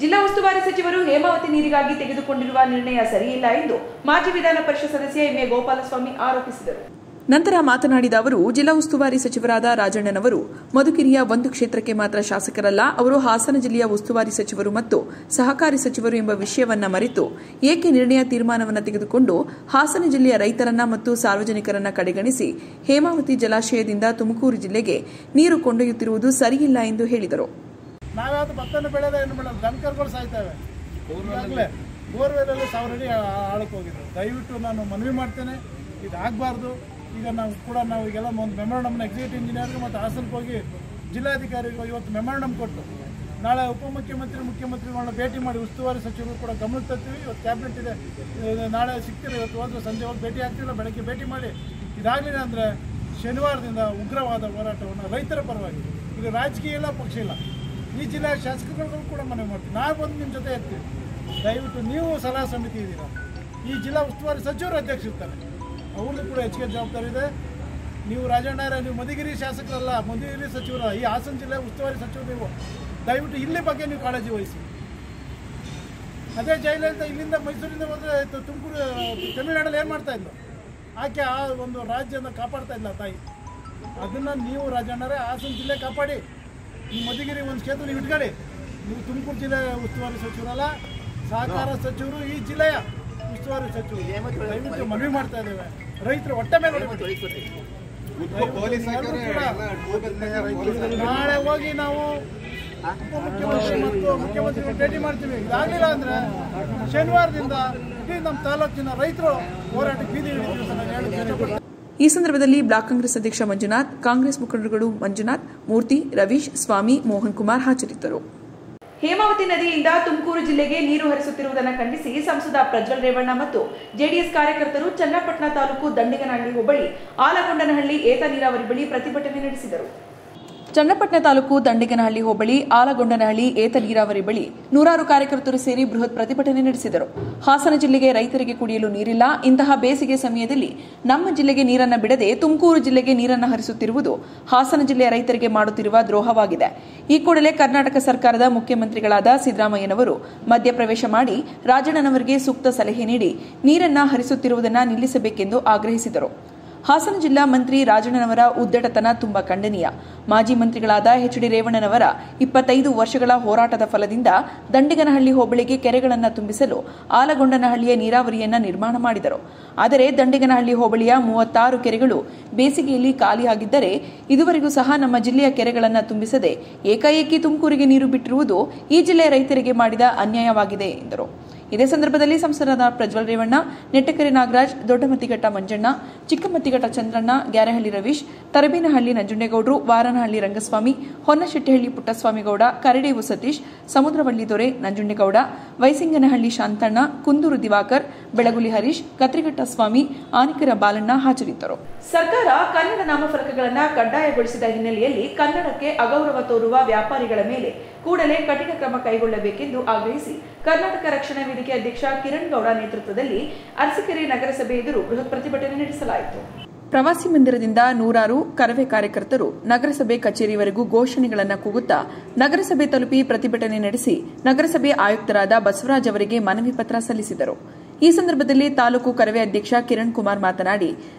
ಜಿಲ್ಲಾ ಉಸ್ತುವಾರಿ ಸಚಿವರು ಹೇಮಾವತಿ ನೀರಿಗಾಗಿ ತೆಗೆದುಕೊಂಡಿರುವ ನಿರ್ಣಯ ಸರಿಯಿಲ್ಲ ಎಂದು ಮಾಜಿ ವಿಧಾನ ಪರಿಷತ್ ಸದಸ್ಯ MA ಗೋಪಾಲಸ್ವಾಮಿ ಆರೋಪಿಸಿದರು. ನಂತರ ಮಾತನಾಡಿದ ಅವರು, ಜಿಲ್ಲಾ ಉಸ್ತುವಾರಿ ಸಚಿವರಾದ ರಾಜಣ್ಣನವರು ಮಧುಗಿರಿಯ ಒಂದು ಕ್ಷೇತ್ರಕ್ಕೆ ಮಾತ್ರ ಶಾಸಕರಲ್ಲ, ಅವರು ಹಾಸನ ಜಿಲ್ಲೆಯ ಉಸ್ತುವಾರಿ ಸಚಿವರು ಮತ್ತು ಸಹಕಾರಿ ಸಚಿವರು ಎಂಬ ವಿಷಯವನ್ನ ಮರೆತು ಏಕೆ ನಿರ್ಣಯ ತೀರ್ಮಾನವನ್ನು ತೆಗೆದುಕೊಂಡು ಹಾಸನ ಜಿಲ್ಲೆಯ ರೈತರನ್ನ ಮತ್ತು ಸಾರ್ವಜನಿಕರನ್ನ ಕಡೆಗಣಿಸಿ ಹೇಮಾವತಿ ಜಲಾಶಯದಿಂದ ತುಮಕೂರು ಜಿಲ್ಲೆಗೆ ನೀರು ಕೊಂಡೊಯ್ಯುತ್ತಿರುವುದು ಸರಿಯಿಲ್ಲ ಎಂದು ಹೇಳಿದರು. ನಾವ್ಯಾವುದು ಭತ್ತನ ಬೆಳೆದ ಏನು ಮೇಡಮ್, ದನಕರುಗಳು ಸಾಯ್ತವೆ. ಈಗಾಗಲೇ ಬೋರ್ವೆಲಲ್ಲಿ 1000 ಅಡಿ ಆಳಕ್ಕೆ ಹೋಗಿದ್ರು. ದಯವಿಟ್ಟು ನಾನು ಮನವಿ ಮಾಡ್ತೇನೆ, ಇದಾಗಬಾರ್ದು. ಈಗ ನಾವು ಈಗೆಲ್ಲ ಒಂದು ಮೆಮೊರಂಡಮ್ನ ಎಕ್ಸಿಕ್ಯೂಟಿವ್ ಇಂಜಿನಿಯರ್ಗೆ ಮತ್ತು ಹಾಸನಕ್ಕೆ ಹೋಗಿ ಜಿಲ್ಲಾಧಿಕಾರಿಗಳು ಇವತ್ತು ಮೆಮೊರಂಡಮ್ ಕೊಟ್ಟು ನಾಳೆ ಮುಖ್ಯಮಂತ್ರಿಗಳನ್ನ ಭೇಟಿ ಮಾಡಿ ಉಸ್ತುವಾರಿ ಸಚಿವರು ಕೂಡ ಗಮನ ತರ್ತೀವಿ. ಇವತ್ತು ಕ್ಯಾಬಿನೆಟ್ ಇದೆ, ನಾಳೆ ಸಿಗ್ತೀವಿ. ಇವತ್ತು ಹೋದ್ರೆ ಸಂಜೆ ಹೋಗಿ ಭೇಟಿ ಆಗ್ತಿಲ್ಲ, ಬೆಳಗ್ಗೆ ಭೇಟಿ ಮಾಡಿ ಇದಾಗಲಿಲ್ಲ ಅಂದರೆ ಶನಿವಾರದಿಂದ ಉಗ್ರವಾದ ಹೋರಾಟವನ್ನು ರೈತರ ಪರವಾಗಿ, ಈಗ ರಾಜಕೀಯ ಇಲ್ಲ, ಪಕ್ಷ ಇಲ್ಲ, ಈ ಜಿಲ್ಲೆಯ ಶಾಸಕರುಗಳು ಕೂಡ ಮನವಿ ಮಾಡ್ತೀವಿ. ನಾವು ಬಂದು ನಿಮ್ಮ ಜೊತೆ ಇರ್ತೀವಿ. ದಯವಿಟ್ಟು ನೀವು ಸಲಹಾ ಸಮಿತಿ ಇದ್ದೀರಾ, ಈ ಜಿಲ್ಲಾ ಉಸ್ತುವಾರಿ ಸಚಿವರು ಅಧ್ಯಕ್ಷರಿರ್ತಾರೆ, ಅವ್ರದ್ದು ಕೂಡ ಹೆಚ್ಚಿಗೆ ಜವಾಬ್ದಾರಿ ಇದೆ. ನೀವು ರಾಜಣ್ಣರ, ನೀವು ಮಧುಗಿರಿ ಶಾಸಕರಲ್ಲ, ಮಧುಗಿರಿ ಸಚಿವರಲ್ಲ, ಈ ಹಾಸನ ಜಿಲ್ಲೆ ಉಸ್ತುವಾರಿ ಸಚಿವರು ನೀವು. ದಯವಿಟ್ಟು ಇಲ್ಲಿ ಬಗ್ಗೆ ನೀವು ಕಾಳಜಿ ವಹಿಸಿ. ಅದೇ ಜಯಲಲಿತಾ ಇಲ್ಲಿಂದ ಮೈಸೂರಿಂದ ಹೋದರೆ ತುಮಕೂರು ತಮಿಳುನಾಡಲ್ಲಿ ಏನು ಮಾಡ್ತಾ ಇದ್ಲು, ಆಕೆ ಆ ಒಂದು ರಾಜ್ಯನ ಕಾಪಾಡ್ತಾ ಇಲ್ಲ ತಾಯಿ. ಅದನ್ನು ನೀವು ರಾಜಣ್ಣರೇ ಹಾಸನ ಜಿಲ್ಲೆ ಕಾಪಾಡಿ. ಈ ಮಧುಗಿರಿ ಒಂದು ಕ್ಷೇತ್ರ ನೀವು ಇಟ್ಕೊಳ್ಳಿ. ನೀವು ತುಮಕೂರು ಜಿಲ್ಲೆ ಉಸ್ತುವಾರಿ ಸಚಿವರಲ್ಲ, ಸಹಕಾರ ಸಚಿವರು, ಈ ಜಿಲ್ಲೆಯ ಉಸ್ತುವಾರಿ ಸಚಿವರು. ದಯವಿಟ್ಟು ಮನವಿ ಮಾಡ್ತಾ ಇದ್ದೇವೆ, ರೈತರು ಹೊಟ್ಟೆ ಮೇಲೆ ನಾಳೆ ಹೋಗಿ ನಾವು ಉಪಮುಖ್ಯಮಂತ್ರಿ ಮತ್ತು ಮುಖ್ಯಮಂತ್ರಿಗಳು ಭೇಟಿ ಮಾಡ್ತೀವಿ. ಇದಾಗಲಿಲ್ಲ ಅಂದರೆ ಶನಿವಾರದಿಂದ ಇಡೀ ನಮ್ಮ ತಾಲೂಕಿನ ರೈತರು ಹೋರಾಟಕ್ಕೆ ಬೀದಿ ಹಿಡಿತೀವಿ. ಈ ಸಂದರ್ಭದಲ್ಲಿ ಬ್ಲಾಕ್ ಕಾಂಗ್ರೆಸ್ ಅಧ್ಯಕ್ಷ ಮಂಜುನಾಥ್, ಕಾಂಗ್ರೆಸ್ ಮುಖಂಡರುಗಳು ಮಂಜುನಾಥ್, ಮೂರ್ತಿ, ರವೀಶ್, ಸ್ವಾಮಿ, ಮೋಹನ್ ಕುಮಾರ್ ಹಾಜರಿದ್ದರು. ಹೇಮಾವತಿ ನದಿಯಿಂದ ತುಮಕೂರು ಜಿಲ್ಲೆಗೆ ನೀರು ಹರಿಸುತ್ತಿರುವುದನ್ನು ಖಂಡಿಸಿ ಸಂಸದ ಪ್ರಜ್ವಲ್ ರೇವಣ್ಣ ಮತ್ತು ಜೆಡಿಎಸ್ ಕಾರ್ಯಕರ್ತರು ಚನ್ನಪಟ್ಟಣ ತಾಲೂಕು ದಂಡಿಗನಹಳ್ಳಿ ಹೋಬಳಿ ಆಲಗೊಂಡನಹಳ್ಳಿ ಏತ ನೀರಾವರಿ ಬಳಿ ಪ್ರತಿಭಟನೆ ನಡೆಸಿದರು. ಚನ್ನಪಟ್ಟಣ ತಾಲೂಕು ದಂಡಿಗನಹಳ್ಳಿ ಹೋಬಳಿ ಆಲಗೊಂಡನಹಳ್ಳಿ ಏತ ನೀರಾವರಿ ಬಳಿ ನೂರಾರು ಕಾರ್ಯಕರ್ತರು ಸೇರಿ ಬೃಹತ್ ಪ್ರತಿಭಟನೆ ನಡೆಸಿದರು. ಹಾಸನ ಜಿಲ್ಲೆಗೆ ರೈತರಿಗೆ ಕುಡಿಯಲು ನೀರಿಲ್ಲ, ಇಂತಹ ಬೇಸಿಗೆ ಸಮಯದಲ್ಲಿ ನಮ್ಮ ಜಿಲ್ಲೆಗೆ ನೀರನ್ನು ಬಿಡದೆ ತುಮಕೂರು ಜಿಲ್ಲೆಗೆ ನೀರನ್ನು ಹರಿಸುತ್ತಿರುವುದು ಹಾಸನ ಜಿಲ್ಲೆಯ ರೈತರಿಗೆ ಮಾಡುತ್ತಿರುವ ದ್ರೋಹವಾಗಿದೆ. ಈ ಕೂಡಲೇ ಕರ್ನಾಟಕ ಸರ್ಕಾರದ ಮುಖ್ಯಮಂತ್ರಿಗಳಾದ ಸಿದ್ದರಾಮಯ್ಯನವರು ಮಧ್ಯಪ್ರವೇಶ ಮಾಡಿ ರಾಜಣ್ಣನವರಿಗೆ ಸೂಕ್ತ ಸಲಹೆ ನೀಡಿ ನೀರನ್ನು ಹರಿಸುತ್ತಿರುವುದನ್ನು ನಿಲ್ಲಿಸಬೇಕೆಂದು ಆಗ್ರಹಿಸಿದರು. ಹಾಸನ ಜಿಲ್ಲಾ ಮಂತ್ರಿ ರಾಜಣ್ಣನವರ ಉದ್ದಟತನ ತುಂಬಾ ಖಂಡನೀಯ. ಮಾಜಿ ಮಂತ್ರಿಗಳಾದ ಎಚ್.ಡಿ. ರೇವಣ್ಣನವರ 25 ವರ್ಷಗಳ ಹೋರಾಟದ ಫಲದಿಂದ ದಂಡಿಗನಹಳ್ಳಿ ಹೋಬಳಿಗೆ ಕೆರೆಗಳನ್ನು ತುಂಬಿಸಲು ಆಲಗೊಂಡನಹಳ್ಳಿಯ ನೀರಾವರಿಯನ್ನು ನಿರ್ಮಾಣ ಮಾಡಿದರು. ಆದರೆ ದಂಡಿಗನಹಳ್ಳಿ ಹೋಬಳಿಯ 36 ಕೆರೆಗಳು ಬೇಸಿಗೆಯಲ್ಲಿ ಖಾಲಿಯಾಗಿದ್ದರೆ ಇದುವರೆಗೂ ಸಹ ನಮ್ಮ ಜಿಲ್ಲೆಯ ಕೆರೆಗಳನ್ನು ತುಂಬಿಸದೆ ಏಕಾಏಕಿ ತುಮಕೂರಿಗೆ ನೀರು ಬಿಟ್ಟಿರುವುದು ಈ ಜಿಲ್ಲೆಯ ರೈತರಿಗೆ ಮಾಡಿದ ಅನ್ಯಾಯವಾಗಿದೆ ಎಂದರು. ಇದೇ ಸಂದರ್ಭದಲ್ಲಿ ಸಂಸದರಾದ ಪ್ರಜ್ವಲ್ ರೇವಣ್ಣ, ನೆಟ್ಟಕೆರೆ ನಾಗರಾಜ್, ದೊಡ್ಡಮತ್ತಿಘಟ್ಟ ಮಂಜಣ್ಣ, ಚಿಕ್ಕಮತ್ತಿಘಟ್ಟ ಚಂದ್ರಣ್ಣ, ಗ್ಯಾರಹಳ್ಳಿ ರವೀಶ್, ತರಬೇನಹಳ್ಳಿ ನಂಜುಂಡೇಗೌಡರು, ವಾರನಹಳ್ಳಿ ರಂಗಸ್ವಾಮಿ, ಹೊನ್ನಶೆಟ್ಟಿಹಳ್ಳಿ ಪುಟ್ಟಸ್ವಾಮಿಗೌಡ, ಕರಡೇವು ಸತೀಶ್, ಸಮುದ್ರವಳ್ಳಿ ದೊರೆ ನಂಜುಂಡೇಗೌಡ, ವೈಸಿಂಗನಹಳ್ಳಿ ಶಾಂತಣ್ಣ, ಕುಂದೂರು ದಿವಾಕರ್, ಬೆಳಗುಲಿ ಹರೀಶ್, ಕತ್ರಿಘಟ್ಟ ಸ್ವಾಮಿ, ಆನಿಕರ ಬಾಲಣ್ಣ ಹಾಜರಿದ್ದರು. ಸರ್ಕಾರ ಕನ್ನಡ ನಾಮಫಲಕಗಳನ್ನು ಕಡ್ಡಾಯಗೊಳಿಸಿದ ಹಿನ್ನೆಲೆಯಲ್ಲಿ ಕನ್ನಡಕ್ಕೆ ಅಗೌರವ ತೋರುವ ವ್ಯಾಪಾರಿಗಳ ಮೇಲೆ ಕೂಡಲೇ ಕಠಿಣ ಕ್ರಮ ಕೈಗೊಳ್ಳಬೇಕೆಂದು ಆಗ್ರಹಿಸಿ ಕರ್ನಾಟಕ ರಕ್ಷಣಾ ವೇದಿಕೆ ಅಧ್ಯಕ್ಷ ಕಿರಣ್ ಗೌಡ ನೇತೃತ್ವದಲ್ಲಿ ಅರಸೀಕೆರೆ ನಗರಸಭೆ ಎದುರು ಬೃಹತ್ ಪ್ರತಿಭಟನೆ ನಡೆಸಲಾಯಿತು. ಪ್ರವಾಸಿ ಮಂದಿರದಿಂದ ನೂರಾರು ಕರವೇ ಕಾರ್ಯಕರ್ತರು ನಗರಸಭೆ ಕಚೇರಿವರೆಗೂ ಘೋಷಣೆಗಳನ್ನು ಕೂಗುತ್ತಾ ನಗರಸಭೆ ತಲುಪಿ ಪ್ರತಿಭಟನೆ ನಡೆಸಿ ನಗರಸಭೆ ಆಯುಕ್ತರಾದ ಬಸವರಾಜ್ ಅವರಿಗೆ ಮನವಿ ಪತ್ರ ಸಲ್ಲಿಸಿದರು. ಈ ಸಂದರ್ಭದಲ್ಲಿ ತಾಲೂಕು ಕರವೇ ಅಧ್ಯಕ್ಷ ಕಿರಣ್ ಕುಮಾರ್ ಮಾತನಾಡಿ,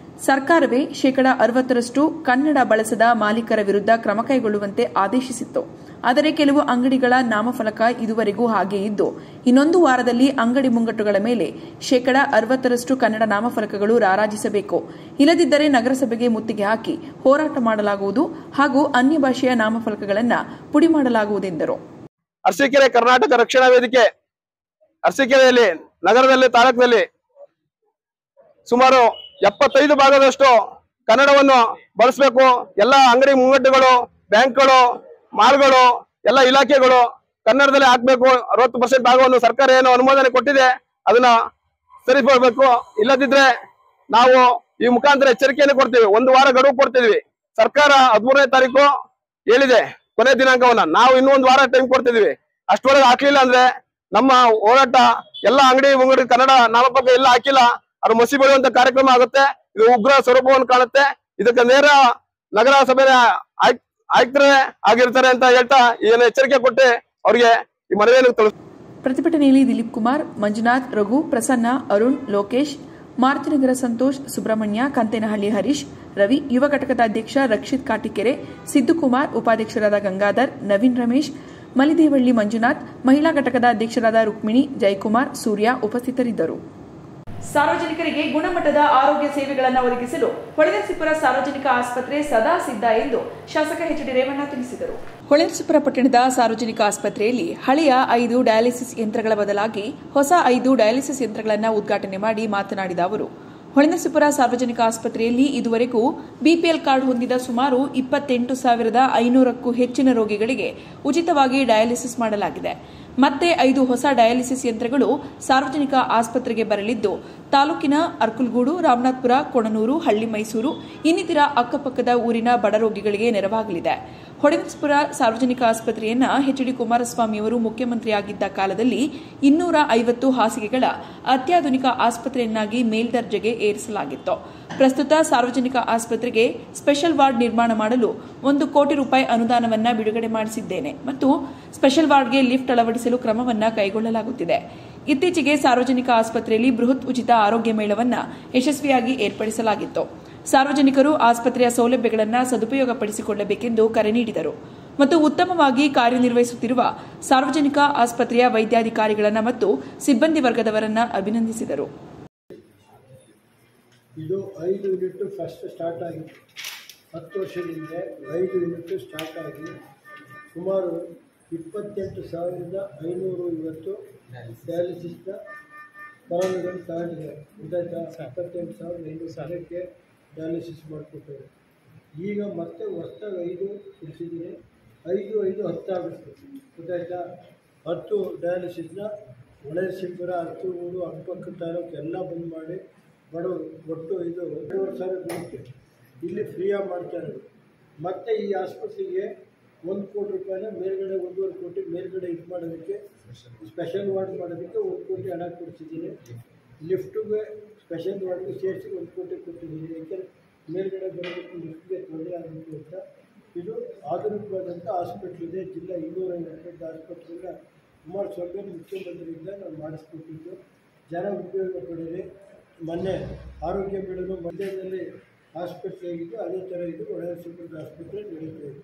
ಸರ್ಕಾರವೇ 60% ಕನ್ನಡ ಬಳಸದ ಮಾಲೀಕರ ವಿರುದ್ಧ ಕ್ರಮ ಕೈಗೊಳ್ಳುವಂತೆ ಆದೇಶಿಸಿತ್ತು. ಆದರೆ ಕೆಲವು ಅಂಗಡಿಗಳ ನಾಮಫಲಕ ಇದುವರೆಗೂ ಹಾಗೇ ಇದ್ದು ಇನ್ನೊಂದು ವಾರದಲ್ಲಿ ಅಂಗಡಿ ಮುಂಗಟ್ಟುಗಳ ಮೇಲೆ 60% ಕನ್ನಡ ನಾಮಫಲಕಗಳು ರಾರಾಜಿಸಬೇಕು. ಇಲ್ಲದಿದ್ದರೆ ನಗರಸಭೆಗೆ ಮುತ್ತಿಗೆ ಹಾಕಿ ಹೋರಾಟ ಮಾಡಲಾಗುವುದು ಹಾಗೂ ಅನ್ಯ ಭಾಷೆಯ ನಾಮಫಲಕಗಳನ್ನು ಪುಡಿ ಮಾಡಲಾಗುವುದೆಂದರು. ಅರಸೀಕೆರೆ ಕರ್ನಾಟಕ ರಕ್ಷಣಾ ವೇದಿಕೆ ಅರಸೀಕೆರೆಯಲ್ಲಿ ನಗರದಲ್ಲಿ ತಾಲೂಕಿನಲ್ಲಿ ಸುಮಾರು 75 ಭಾಗದಷ್ಟು ಕನ್ನಡವನ್ನು ಬಳಸಬೇಕು. ಎಲ್ಲ ಅಂಗಡಿ ಮುಂಗಟ್ಟುಗಳು, ಬ್ಯಾಂಕ್ಗಳು, ಮಾಲ್ಗಳು, ಎಲ್ಲ ಇಲಾಖೆಗಳು ಕನ್ನಡದಲ್ಲಿ ಹಾಕ್ಬೇಕು. 60% ಭಾಗವನ್ನು ಸರ್ಕಾರ ಏನು ಅನುಮೋದನೆ ಕೊಟ್ಟಿದೆ ಅದನ್ನ ಸರಿಪಡಬೇಕು. ಇಲ್ಲದಿದ್ರೆ ನಾವು ಈ ಮುಖಾಂತರ ಎಚ್ಚರಿಕೆಯನ್ನು ಕೊಡ್ತೀವಿ. 1 ವಾರ ಗಡುವು ಕೊಡ್ತಿದ್ವಿ. ಸರ್ಕಾರ 13ನೇ ತಾರೀಕು ಹೇಳಿದೆ ಕೊನೆ ದಿನಾಂಕವನ್ನ. ನಾವು ಇನ್ನೂ 1 ವಾರ ಟೈಮ್ ಕೊಡ್ತಿದ್ವಿ. ಅಷ್ಟೊಳಗೆ ಹಾಕ್ಲಿಲ್ಲ ಅಂದ್ರೆ ನಮ್ಮ ಹೋರಾಟ ಎಲ್ಲ ಅಂಗಡಿ ಮುಂಗಡಿ ಕನ್ನಡ ನಾಮಫಲಕ ಎಲ್ಲ ಹಾಕಿಲ್ಲ ಅದು ಮಸಿ ಬೆಳೆಯುವಂತ ಕಾರ್ಯಕ್ರಮ ಆಗುತ್ತೆ. ಇದು ಉಗ್ರ ಸ್ವರೂಪವನ್ನು ಕಾಣುತ್ತೆ. ಇದಕ್ಕೆ ನೇರ ನಗರಸಭೆ ಆಯುಕ್ತರೇ ಆಗಿರ್ತಾರೆ ಅಂತ ಹೇಳ್ತಾ ಏನು ಎಚ್ಚರಿಕೆ ಕೊಟ್ಟು ಅವರಿಗೆ ಈ ಮನವಿಯನ್ನು ತಿಳಿಸ್ತಾರೆ. ಪ್ರತಿಭಟನೆಯಲ್ಲಿ ದಿಲೀಪ್ ಕುಮಾರ್, ಮಂಜುನಾಥ್, ರಘು, ಪ್ರಸನ್ನ, ಅರುಣ್, ಲೋಕೇಶ್, ಮಾರುತಿನಗರ ಸಂತೋಷ್, ಸುಬ್ರಹ್ಮಣ್ಯ, ಕಂತೇನಹಳ್ಳಿ ಹರೀಶ್, ರವಿ, ಯುವ ಘಟಕದ ಅಧ್ಯಕ್ಷ ರಕ್ಷಿತ್ ಕಾಟಿಕೆರೆ, ಸಿದ್ದುಕುಮಾರ್, ಉಪಾಧ್ಯಕ್ಷರಾದ ಗಂಗಾಧರ್, ನವೀನ್ ರಮೇಶ್, ಮಲಿದೇವಳ್ಳಿ ಮಂಜುನಾಥ್, ಮಹಿಳಾ ಘಟಕದ ಅಧ್ಯಕ್ಷರಾದ ರುಕ್ಮಿಣಿ, ಜಯಕುಮಾರ್, ಸೂರ್ಯ ಉಪಸ್ಥಿತರಿದ್ದರು. ಸಾರ್ವಜನಿಕರಿಗೆ ಗುಣಮಟ್ಟದ ಆರೋಗ್ಯ ಸೇವೆಗಳನ್ನು ಒದಗಿಸಲು ಹೊಳೆನರಸೀಪುರ ಸಾರ್ವಜನಿಕ ಆಸ್ಪತ್ರೆ ಸದಾ ಸಿದ್ಧ ಎಂದು ಶಾಸಕ ಎಚ್.ಡಿ. ರೇವಣ್ಣ ತಿಳಿಸಿದರು. ಹೊಳೆನರಸೀಪುರ ಪಟ್ಟಣದ ಸಾರ್ವಜನಿಕ ಆಸ್ಪತ್ರೆಯಲ್ಲಿ ಹಳೆಯ 5 ಡಯಾಲಿಸಿಸ್ ಯಂತ್ರಗಳ ಬದಲಾಗಿ ಹೊಸ 5 ಡಯಾಲಿಸಿಸ್ ಯಂತ್ರಗಳನ್ನು ಉದ್ಘಾಟನೆ ಮಾಡಿ ಮಾತನಾಡಿದ ಅವರು, ಹೊಳೆನರಸೀಪುರ ಸಾರ್ವಜನಿಕ ಆಸ್ಪತ್ರೆಯಲ್ಲಿ ಇದುವರೆಗೂ ಬಿಪಿಎಲ್ ಕಾರ್ಡ್ ಹೊಂದಿದ ಸುಮಾರು 28,500ಕ್ಕೂ ಹೆಚ್ಚಿನ ರೋಗಿಗಳಿಗೆ ಉಚಿತವಾಗಿ ಡಯಾಲಿಸಿಸ್ ಮಾಡಲಾಗಿದೆ. ಮತ್ತೆ 5 ಹೊಸ ಡಯಾಲಿಸಿಸ್ ಯಂತ್ರಗಳು ಸಾರ್ವಜನಿಕ ಆಸ್ಪತ್ರೆಗೆ ಬರಲಿದ್ದು ತಾಲೂಕಿನ ಅರ್ಕಲ್ಗೂಡು, ರಾಮನಾಥಪುರ, ಕೊಣನೂರು, ಹಳ್ಳಿ ಮೈಸೂರು ಇನ್ನಿತರ ಅಕ್ಕಪಕ್ಕದ ಊರಿನ ಬಡ ರೋಗಿಗಳಿಗೆ ನೆರವಾಗಲಿದೆ. ಹೊಳೆನರಸೀಪುರ ಸಾರ್ವಜನಿಕ ಆಸ್ಪತ್ರೆಯನ್ನು ಎಚ್.ಡಿ. ಕುಮಾರಸ್ವಾಮಿಯವರು ಮುಖ್ಯಮಂತ್ರಿಯಾಗಿದ್ದ ಕಾಲದಲ್ಲಿ 250 ಹಾಸಿಗೆಗಳ ಅತ್ಯಾಧುನಿಕ ಆಸ್ಪತ್ರೆಯನ್ನಾಗಿ ಮೇಲ್ದರ್ಜೆಗೆ ಏರಿಸಲಾಗಿತ್ತು. ಪ್ರಸ್ತುತ ಸಾರ್ವಜನಿಕ ಆಸ್ಪತ್ರೆಗೆ ಸ್ಪೆಷಲ್ ವಾರ್ಡ್ ನಿರ್ಮಾಣ ಮಾಡಲು 1 ಕೋಟಿ ರೂಪಾಯಿ ಅನುದಾನವನ್ನು ಬಿಡುಗಡೆ ಮಾಡಿಸಿದ್ದೇನೆ ಮತ್ತು ಸ್ಪೆಷಲ್ ವಾರ್ಡ್ಗೆ ಲಿಫ್ಟ್ ಅಳವಡಿಸಲು ಕ್ರಮವನ್ನು ಕೈಗೊಳ್ಳಲಾಗುತ್ತಿದೆ. ಇತ್ತೀಚೆಗೆ ಸಾರ್ವಜನಿಕ ಆಸ್ಪತ್ರೆಯಲ್ಲಿ ಬೃಹತ್ ಉಚಿತ ಆರೋಗ್ಯ ಮೇಳವನ್ನು ಯಶಸ್ವಿಯಾಗಿ ಏರ್ಪಡಿಸಲಾಗಿತ್ತು. ಸಾರ್ವಜನಿಕರು ಆಸ್ಪತ್ರೆಯ ಸೌಲಭ್ಯಗಳನ್ನು ಸದುಪಯೋಗಪಡಿಸಿಕೊಳ್ಳಬೇಕೆಂದು ಕರೆ ನೀಡಿದರು ಮತ್ತು ಉತ್ತಮವಾಗಿ ಕಾರ್ಯನಿರ್ವಹಿಸುತ್ತಿರುವ ಸಾರ್ವಜನಿಕ ಆಸ್ಪತ್ರೆಯ ವೈದ್ಯಾಧಿಕಾರಿಗಳನ್ನು ಮತ್ತು ಸಿಬ್ಬಂದಿ ವರ್ಗದವರನ್ನು ಅಭಿನಂದಿಸಿದರು. ಇದು 5 ಯೂನಿಟ್ ಫಸ್ಟ್ ಸ್ಟಾರ್ಟ್ ಆಗಿದೆ. 10 ವರ್ಷದ ಹಿಂದೆ 5 ಯೂನಿಟ್ ಸ್ಟಾರ್ಟ್ ಆಗಿ ಸುಮಾರು 28,550 ಡಯಾಲಿಸಿಸ್ನ ಫಾರ್ಮ್ಗಳು ತಗೊಂಡಿದ್ದಾರೆ. ಗೊತ್ತಾಯ್ತಾ? 28,500 ಡಯಾಲಿಸಿಸ್ ಮಾಡಿಕೊಟ್ಟರು. ಈಗ ಮತ್ತೆ ಹೊಸ್ದಾಗಿ 5 ಇರಿಸಿದ್ದೀನಿ. 5 10 ಆಗುತ್ತೆ. ಗೊತ್ತಾಯ್ತಾ? 10 ಡಯಾಲಿಸಿಸ್ನ ಹೊಳೆನರಸೀಪುರ, ಅರಕಲ್ಗೂಡು, ಅಕ್ಕಪಕ್ಕ ತಾಲೂಕು ಎಲ್ಲ ಬಂದ್ ಮಾಡಿ ಬಡವರು ಒಟ್ಟು ಇದು 2,500 ಬರುತ್ತೆ. ಇಲ್ಲಿ ಫ್ರೀಯಾಗಿ ಮಾಡ್ತಾ ಇರೋದು. ಮತ್ತು ಈ ಆಸ್ಪತ್ರೆಗೆ 1 ಕೋಟಿ ರೂಪಾಯಿನ ಮೇಲ್ಗಡೆ 1.5 ಕೋಟಿ ಮೇಲ್ಗಡೆ ಇದು ಮಾಡೋದಕ್ಕೆ ಸ್ಪೆಷಲ್ ವಾರ್ಡ್ ಮಾಡೋದಕ್ಕೆ 1 ಕೋಟಿ ಹಣ ಕೊಡಿಸಿದ್ದೀನಿ. ಲಿಫ್ಟಿಗೆ ಸ್ಪೆಷಲ್ ವಾರ್ಡ್ಗೆ ಸೇರಿಸಿ 1 ಕೋಟಿ ಕೊಟ್ಟಿದ್ದೀನಿ. ಯಾಕೆಂದರೆ ಮೇಲ್ಗಡೆ ಬರೋದಕ್ಕೆ ಲಿಫ್ಟ್ಗೆ ತೊಂದರೆ ಆಗಬೇಕು ಅಂತ. ಇದು ಆಧುನಿಕವಾದಂಥ ಹಾಸ್ಪಿಟ್ಲ್ ಇದೆ. ಜಿಲ್ಲಾ 250 ಆಸ್ಪತ್ರೆಯಿಂದ ಕುಮಾರಸ್ವಾಮಿ ಮುಖ್ಯಮಂತ್ರಿಯಿಂದ ನಾವು ಮಾಡಿಸ್ಕೊಟ್ಟಿದ್ದು. ಜನ ಉಪಯೋಗ ಪಡೆಯಿರಿ. ಮೊನ್ನೆ ಆರೋಗ್ಯ ಮೇಳನು ಮಂಡ್ಯದಲ್ಲಿ ಆಸ್ಪತ್ರೆಗಿದ್ದು ಅದೇ ಥರ ಇದು ಒಳಸಿಪುರದ ಆಸ್ಪತ್ರೆ ನಡೀತಾ ಇದೆ.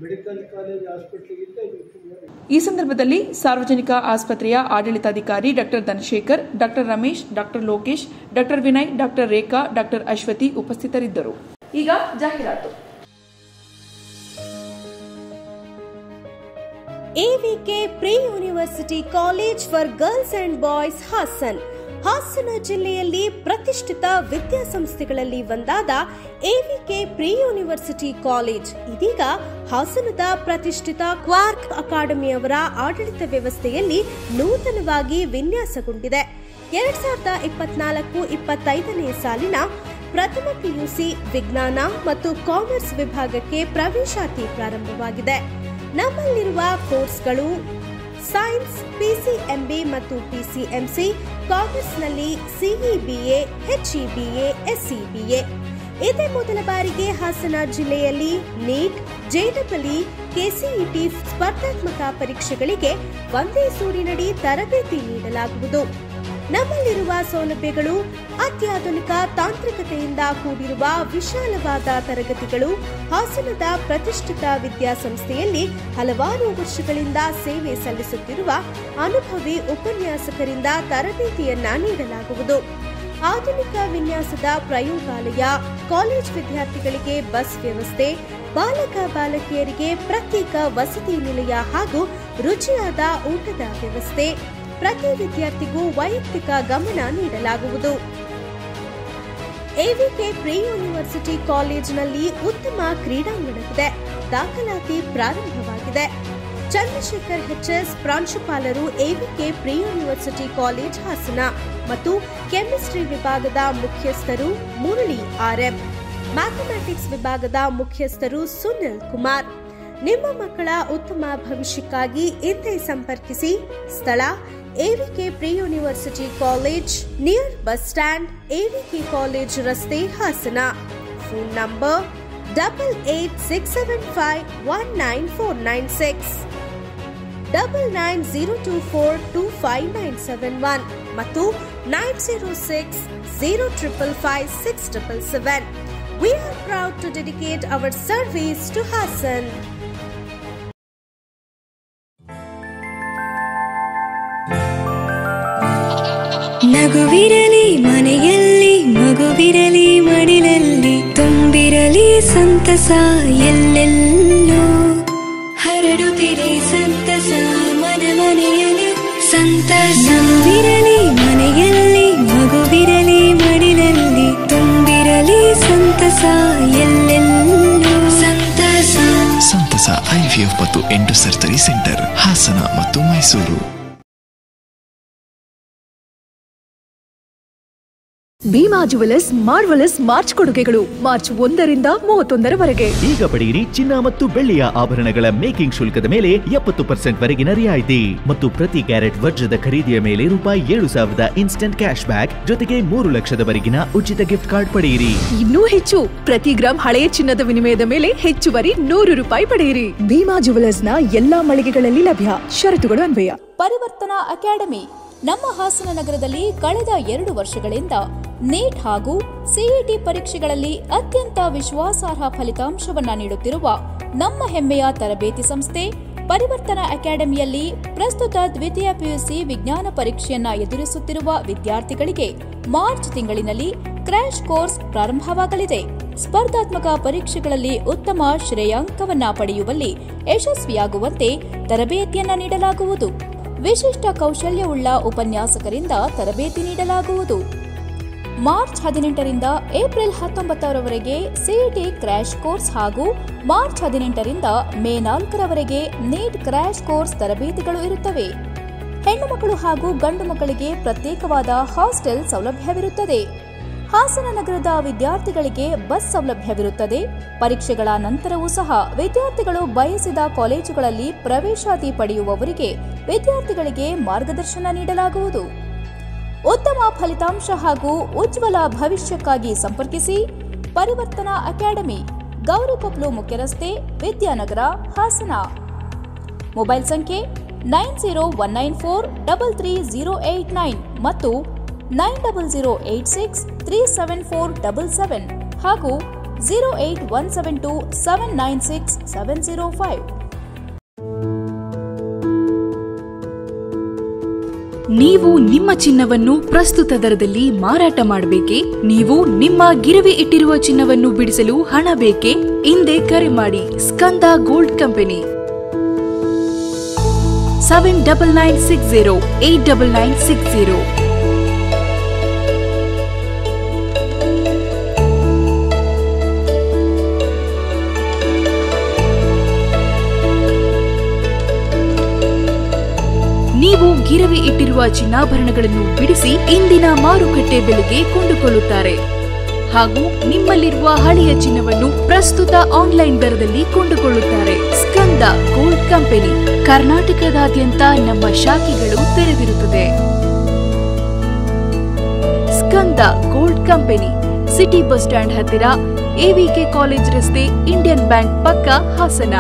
ಮೆಡಿಕಲ್ ಕಾಲೇಜ್ ಹಾಸ್ಪಿಟ್ಲಿಗಿಂತ ಇದು ತುಂಬ. ಈ ಸಂದರ್ಭದಲ್ಲಿ ಸಾರ್ವಜನಿಕ ಆಸ್ಪತ್ರೆಯ ಆಡಳಿತಾಧಿಕಾರಿ doctor Dhanashekar, doctor Ramesh, doctor Lokesh, doctor Vinay, doctor Rekha, doctor Ashwathi ಉಪಸ್ಥಿತರಿದ್ದರು. ಈಗ ಜಾಹೀರಾತು. AVK pre university college for girls and boys Hassan. Hassan ಜಿಲ್ಲೆಯಲ್ಲಿ ಪ್ರತಿಷ್ಠಿತ ವಿದ್ಯಾಸಂಸ್ಥೆಗಳಲ್ಲಿ ಒಂದಾದ AVK ಪ್ರೀ ಯೂನಿವರ್ಸಿಟಿ ಕಾಲೇಜ್ ಇದೀಗ ಹಾಸನದ ಪ್ರತಿಷ್ಠಿತ ಕ್ವಾರ್ಕ್ ಅಕಾಡೆಮಿಯವರ ಆಡಳಿತ ವ್ಯವಸ್ಥೆಯಲ್ಲಿ ನೂತನವಾಗಿ ವಿನ್ಯಾಸಗೊಂಡಿದೆ. 2024-25ನೇ ಸಾಲಿನ ಪ್ರಥಮ PUC ವಿಜ್ಞಾನ ಮತ್ತು ಕಾಮರ್ಸ್ ವಿಭಾಗಕ್ಕೆ ಪ್ರವೇಶಾತಿ ಪ್ರಾರಂಭವಾಗಿದೆ. ನಮ್ಮಲ್ಲಿರುವ ಕೋರ್ಸ್ಗಳು ಸೈನ್ಸ್, PCMB ಮತ್ತು PCMC, ಕಾಮರ್ಸ್ನಲ್ಲಿ CEBA, HEBA, SEBA. ಇದೇ ಮೊದಲ ಬಾರಿಗೆ ಹಾಸನ ಜಿಲ್ಲೆಯಲ್ಲಿ ನೀಟ್, JEE, KCET ಸ್ಪರ್ಧಾತ್ಮಕ ಪರೀಕ್ಷೆಗಳಿಗೆ ಒಂದೇ ಸೂರಿನಡಿ ತರಬೇತಿ ನೀಡಲಾಗುವುದು. ನಮ್ಮಲ್ಲಿರುವ ಸೌಲಭ್ಯಗಳು ಅತ್ಯಾಧುನಿಕ ತಾಂತ್ರಿಕತೆಯಿಂದ ಕೂಡಿರುವ ವಿಶಾಲವಾದ ತರಗತಿಗಳು. ಹಾಸನದ ಪ್ರತಿಷ್ಠಿತ ವಿದ್ಯಾಸಂಸ್ಥೆಯಲ್ಲಿ ಹಲವಾರು ವರ್ಷಗಳಿಂದ ಸೇವೆ ಸಲ್ಲಿಸುತ್ತಿರುವ ಅನುಭವಿ ಉಪನ್ಯಾಸಕರಿಂದ ತರಬೇತಿಯನ್ನ ನೀಡಲಾಗುವುದು. ಆಧುನಿಕ ವಿನ್ಯಾಸದ ಪ್ರಯೋಗಾಲಯ, ಕಾಲೇಜ್ ವಿದ್ಯಾರ್ಥಿಗಳಿಗೆ ಬಸ್ ವ್ಯವಸ್ಥೆ, ಬಾಲಕ ಬಾಲಕಿಯರಿಗೆ ಪ್ರತ್ಯೇಕ ವಸತಿ ನಿಲಯ ಹಾಗೂ ರುಚಿಯಾದ ಊಟದ ವ್ಯವಸ್ಥೆ. ಪ್ರತಿ ವಿದ್ಯಾರ್ಥಿಗೂ ವೈಯಕ್ತಿಕ ಗಮನ ನೀಡಲಾಗುವುದು. AVK ಪ್ರೀ ಯೂನಿವರ್ಸಿಟಿ ಕಾಲೇಜಿನಲ್ಲಿ ಉತ್ತಮ ಕ್ರೀಡಾಂಗಣವಿದೆ. ದಾಖಲಾತಿ ಪ್ರಾರಂಭವಾಗಿದೆ. ಚಂದ್ರಶೇಖರ್ HS ಪ್ರಾಂಶುಪಾಲರು AVK pre university college Hassan ಮತ್ತು ಕೆಮಿಸ್ಟ್ರಿ ವಿಭಾಗದ ಮುಖ್ಯಸ್ಥರು ಮುರಳಿ RM, ಮ್ಯಾಥಮೆಟಿಕ್ಸ್ ವಿಭಾಗದ ಮುಖ್ಯಸ್ಥರು ಸುನಿಲ್ ಕುಮಾರ್. ನಿಮ್ಮ ಮಕ್ಕಳ ಉತ್ತಮ ಭವಿಷ್ಯಕ್ಕಾಗಿ ಇಂದೇ ಸಂಪರ್ಕಿಸಿ. ಸ್ಥಳ AVK pre university college, near bus stand, AVK college ರಸ್ತೆ, ಹಾಸನ. ಫೋನ್ ನಂಬರ್ 8867519496, 9902425971 ಮತ್ತು 9060555677. We are proud to dedicate our service to Hassan. ನಗುವಿರಲಿ ಮನೆಯಲ್ಲಿ, ಮಗುವಿರಲಿ ಮಡಿಲಲ್ಲಿ, ತುಂಬಿರಲಿ ಸಂತಸ ಎಲ್ಲೆಲ್ಲೂ ಹರಡುತ್ತಿದೆ ಸಂತಸ ಮನ ಮನೆಯಲ್ಲಿ ಸಂತಸ. ನಗುವಿರಲಿ ಮನೆಯಲ್ಲಿ, ಮಗುವಿರಲಿ ಮಡಿಲಲ್ಲಿ, ತುಂಬಿರಲಿ ಸಂತಸ ಎಲ್ಲೆಲ್ಲೂ ಸಂತಸ. ಸಂತಸ IVF ಮತ್ತು ಎಂಟು ಸರ್ಜರಿ ಸೆಂಟರ್, ಹಾಸನ ಮತ್ತು Mysuru. Bhima jewellers marvellous March ಕೊಡುಗೆಗಳು ಮಾರ್ಚ್ 1ರಿಂದ 31ರವರೆಗೆ. ಈಗ ಪಡೆಯಿರಿ ಚಿನ್ನ ಮತ್ತು ಬೆಳ್ಳಿಯ ಆಭರಣಗಳ ಮೇಕಿಂಗ್ ಶುಲ್ಕದ ಮೇಲೆ 70% ವರೆಗಿನ ರಿಯಾಯಿತಿ ಮತ್ತು ಪ್ರತಿ ಕ್ಯಾರೆಟ್ ವಜ್ರದ ಖರೀದಿಯ ಮೇಲೆ ₹7,000 ಇನ್ಸ್ಟೆಂಟ್ ಕ್ಯಾಶ್ ಬ್ಯಾಕ್ ಜೊತೆಗೆ 3 ಲಕ್ಷದವರೆಗಿನ ಉಚಿತ ಗಿಫ್ಟ್ ಕಾರ್ಡ್ ಪಡೆಯಿರಿ. ಇನ್ನೂ ಹೆಚ್ಚು, ಪ್ರತಿ ಗ್ರಾಂ ಹಳೆಯ ಚಿನ್ನದ ವಿನಿಮಯದ ಮೇಲೆ ಹೆಚ್ಚುವರಿ ₹100 ಪಡೆಯಿರಿ. ಭೀಮಾ ಜುವೆಲರ್ಸ್ನ ಎಲ್ಲಾ ಮಳಿಗೆಗಳಲ್ಲಿ ಲಭ್ಯ. ಷರತ್ತುಗಳು ಅನ್ವಯ. ಪರಿವರ್ತನಾ ಅಕಾಡೆಮಿ ನಮ್ಮ ಹಾಸನ ನಗರದಲ್ಲಿ ಕಳೆದ 2 ವರ್ಷಗಳಿಂದ ನೀಟ್ ಹಾಗೂ CET ಪರೀಕ್ಷೆಗಳಲ್ಲಿ ಅತ್ಯಂತ ವಿಶ್ವಾಸಾರ್ಹ ಫಲಿತಾಂಶವನ್ನ ನೀಡುತ್ತಿರುವ ನಮ್ಮ ಹೆಮ್ಮೆಯ ತರಬೇತಿ ಸಂಸ್ಥೆ ಪರಿವರ್ತನಾ ಅಕಾಡೆಮಿಯಲ್ಲಿ ಪ್ರಸ್ತುತ ದ್ವಿತೀಯ PUC ವಿಜ್ಞಾನ ಪರೀಕ್ಷೆಯನ್ನ ಎದುರಿಸುತ್ತಿರುವ ವಿದ್ಯಾರ್ಥಿಗಳಿಗೆ ಮಾರ್ಚ್ ತಿಂಗಳಿನಲ್ಲಿ ಕ್ರ್ಯಾಶ್ ಕೋರ್ಸ್ ಪ್ರಾರಂಭವಾಗಲಿದೆ. ಸ್ಪರ್ಧಾತ್ಮಕ ಪರೀಕ್ಷೆಗಳಲ್ಲಿ ಉತ್ತಮ ಶ್ರೇಯಾಂಕವನ್ನ ಪಡೆಯುವಲ್ಲಿ ಯಶಸ್ವಿಯಾಗುವಂತೆ ತರಬೇತಿಯನ್ನ ನೀಡಲಾಗುವುದು. ವಿಶಿಷ್ಟ ಕೌಶಲ್ಯವುಳ್ಳ ಉಪನ್ಯಾಸಕರಿಂದ ತರಬೇತಿ ನೀಡಲಾಗುವುದು. ಮಾರ್ಚ್ 18ರಿಂದ ಏಪ್ರಿಲ್ 19ರವರೆಗೆ CET ಕ್ರ್ಯಾಶ್ ಕೋರ್ಸ್ ಹಾಗೂ ಮಾರ್ಚ್ 18ರಿಂದ ಮೇ 4ರವರೆಗೆ ನೀಟ್ ಕ್ರ್ಯಾಶ್ ಕೋರ್ಸ್ ತರಬೇತಿಗಳು ಇರುತ್ತವೆ. ಹೆಣ್ಣು ಮಕ್ಕಳು ಹಾಗೂ ಗಂಡು ಮಕ್ಕಳಿಗೆ ಪ್ರತ್ಯೇಕವಾದ ಹಾಸ್ಟೆಲ್ ಸೌಲಭ್ಯವಿರುತ್ತದೆ. ಹಾಸನ ನಗರದ ವಿದ್ಯಾರ್ಥಿಗಳಿಗೆ ಬಸ್ ಸೌಲಭ್ಯವಿರುತ್ತದೆ. ಪರೀಕ್ಷೆಗಳ ನಂತರವೂ ಸಹ ವಿದ್ಯಾರ್ಥಿಗಳು ಬಯಸಿದ ಕಾಲೇಜುಗಳಲ್ಲಿ ಪ್ರವೇಶಾತಿ ಪಡೆಯುವವರಿಗೆ ವಿದ್ಯಾರ್ಥಿಗಳಿಗೆ ಮಾರ್ಗದರ್ಶನ ನೀಡಲಾಗುವುದು. ಉತ್ತಮ ಫಲಿತಾಂಶ ಹಾಗೂ ಉಜ್ವಲ ಭವಿಷ್ಯಕ್ಕಾಗಿ ಸಂಪರ್ಕಿಸಿ ಪರಿವರ್ತನಾ ಅಕಾಡೆಮಿ, ಗೌರಿಕೊಪ್ಲು ಮುಖ್ಯ ರಸ್ತೆ, ವಿದ್ಯಾನಗರ, ಹಾಸನ. ಮೊಬೈಲ್ ಸಂಖ್ಯೆ 9019433089 ಮತ್ತು 9008637477. ಹಾಗೂ 08172796705. ನೀವು ನಿಮ್ಮ ಚಿನ್ನವನ್ನು ಪ್ರಸ್ತುತ ದರದಲ್ಲಿ ಮಾರಾಟ ಮಾಡಬೇಕೇ? ನೀವು ನಿಮ್ಮ ಗಿರವಿ ಇಟ್ಟಿರುವ ಚಿನ್ನವನ್ನು ಬಿಡಿಸಲು ಹಣ ಬೇಕೇ? ಹಿಂದೆ ಕರೆ ಮಾಡಿ ಸ್ಕಂದ ಗೋಲ್ಡ್ ಕಂಪನಿ 7996089960. ನೀವು ಗಿರವಿ ಇಟ್ಟಿರುವ ಚಿನ್ನಾಭರಣಗಳನ್ನು ಬಿಡಿಸಿ ಇಂದಿನ ಮಾರುಕಟ್ಟೆ ಬೆಲೆಗೆ ಕೊಂಡುಕೊಳ್ಳುತ್ತಾರೆ ಹಾಗೂ ನಿಮ್ಮಲ್ಲಿರುವ ಹಳೆಯ ಚಿನ್ನವನ್ನು ಪ್ರಸ್ತುತ ಆನ್ಲೈನ್ ದರದಲ್ಲಿ ಕೊಂಡುಕೊಳ್ಳುತ್ತಾರೆ. ಸ್ಕಂದ ಗೋಲ್ಡ್ ಕಂಪನಿ ಕರ್ನಾಟಕದಾದ್ಯಂತ ನಮ್ಮ ಶಾಖೆಗಳು ತೆರೆದಿರುತ್ತದೆ. Skanda gold company city bus stand ಹತ್ತಿರ, ಎವಿಕೆ ಕಾಲೇಜ್ ರಸ್ತೆ, ಇಂಡಿಯನ್ ಬ್ಯಾಂಕ್ ಪಕ್ಕ, ಹಾಸನ.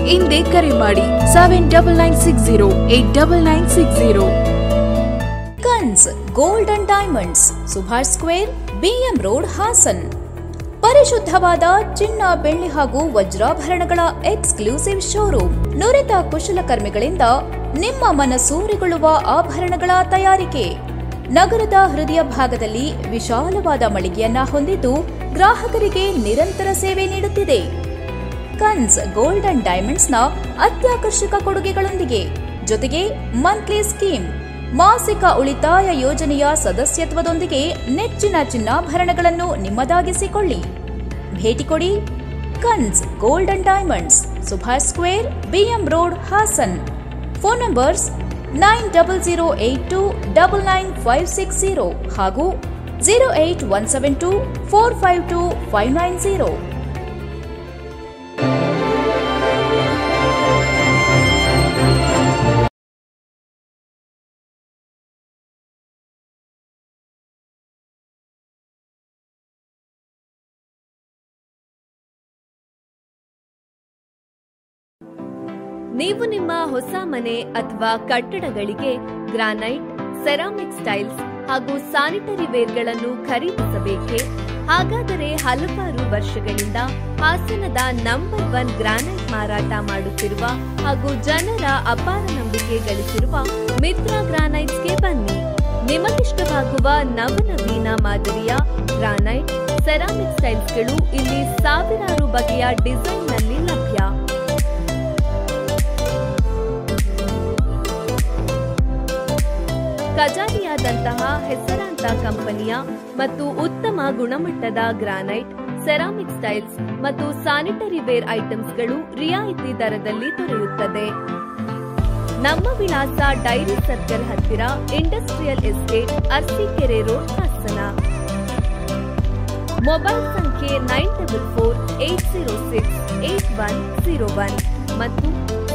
ಹಿಂದೆ ಕರೆ ಮಾಡಿ 7996089960. Kans gold and diamonds, Subhash square, BM road, Hassan. ಪರಿಶುದ್ಧವಾದ ಚಿನ್ನ, ಬೆಳ್ಳಿ ಹಾಗೂ ವಜ್ರಾಭರಣಗಳ ಎಕ್ಸ್ಕ್ಲೂಸಿವ್ ಶೋರೂಮ್. ನುರಿತ ಕುಶಲಕರ್ಮಿಗಳಿಂದ ನಿಮ್ಮ ಮನಸೂರೆಗೊಳ್ಳುವ ಆಭರಣಗಳ ತಯಾರಿಕೆ. ನಗರದ ಹೃದಯ ಭಾಗದಲ್ಲಿ ವಿಶಾಲವಾದ ಮಳಿಗೆಯನ್ನ ಹೊಂದಿದ್ದು ಗ್ರಾಹಕರಿಗೆ ನಿರಂತರ ಸೇವೆ ನೀಡುತ್ತಿದೆ. ಕನ್ಸ್ ಗೋಲ್ಡ್ ಅಂಡ್ ಡೈಮಂಡ್ಸ್ ನ ಅತ್ಯಾಕರ್ಷಕ ಕೊಡುಗೆಗಳೊಂದಿಗೆ ಜೊತೆಗೆ ಮಂತ್ಲಿ ಸ್ಕೀಮ್, ಮಾಸಿಕ ಉಳಿತಾಯ ಯೋಜನೆಯ ಸದಸ್ಯತ್ವದೊಂದಿಗೆ ನೆಚ್ಚಿನ ಚಿನ್ನಾಭರಣಗಳನ್ನು ನಿಮ್ಮದಾಗಿಸಿಕೊಳ್ಳಿ. ಭೇಟಿ ಕೊಡಿ Kans gold and diamonds, Subhash square, BM road, Hassan. Phone numbers 9082829560 ಹಾಗೂ 08172452590. ನೀವು ನಿಮ್ಮ ಹೊಸ ಮನೆ ಅಥವಾ ಕಟ್ಟಡಗಳಿಗೆ ಗ್ರಾನೈಟ್, ಸೆರಾಮಿಕ್ ಟೈಲ್ಸ್ ಹಾಗೂ ಸ್ಯಾನಿಟರಿ ವೇರ್ಗಳನ್ನು ಖರೀದಿಸಬೇಕೇ? ಹಾಗಾದರೆ ಹಲವಾರು ವರ್ಷಗಳಿಂದ ಹಾಸನದ ನಂಬರ್ 1 ಗ್ರಾನೈಟ್ ಮಾರಾಟ ಮಾಡುತ್ತಿರುವ ಹಾಗೂ ಜನರ ಅಪಾರ ನಂಬಿಕೆ ಗಳಿಸಿರುವ ಮಿತ್ರ ಗ್ರಾನೈಟ್ಸ್ಗೆ ಬನ್ನಿ. ನಿಮಗಿಷ್ಟವಾಗುವ ನವನವೀನ ಮಾದರಿಯ ಗ್ರಾನೈಟ್, ಸೆರಾಮಿಕ್ ಟೈಲ್ಸ್ಗಳು ಇಲ್ಲಿ ಸಾವಿರಾರು ಬಗೆಯ ಡಿಸೈನ್ನಲ್ಲಿ ಲಭ್ಯ. ಕಜಾರಿಯಾದಂತಹ ಹೆಸರಾಂತ ಕಂಪನಿಯ ಮತ್ತು ಉತ್ತಮ ಗುಣಮಟ್ಟದ ಗ್ರಾನೈಟ್, ಸೆರಾಮಿಕ್ ಟೈಲ್ಸ್ ಮತ್ತು ಸ್ಯಾನಿಟರಿ ವೇರ್ ಐಟಮ್ಸ್ಗಳು ರಿಯಾಯಿತಿ ದರದಲ್ಲಿ ದೊರೆಯುತ್ತದೆ. ನಮ್ಮ ವಿಳಾಸ ಡೈರಿ ಸರ್ಕಲ್ ಹತ್ತಿರ, industrial estate, Arsikere road, Hassan. Mobile ಸಂಖ್ಯೆ 9448068101 ಮತ್ತು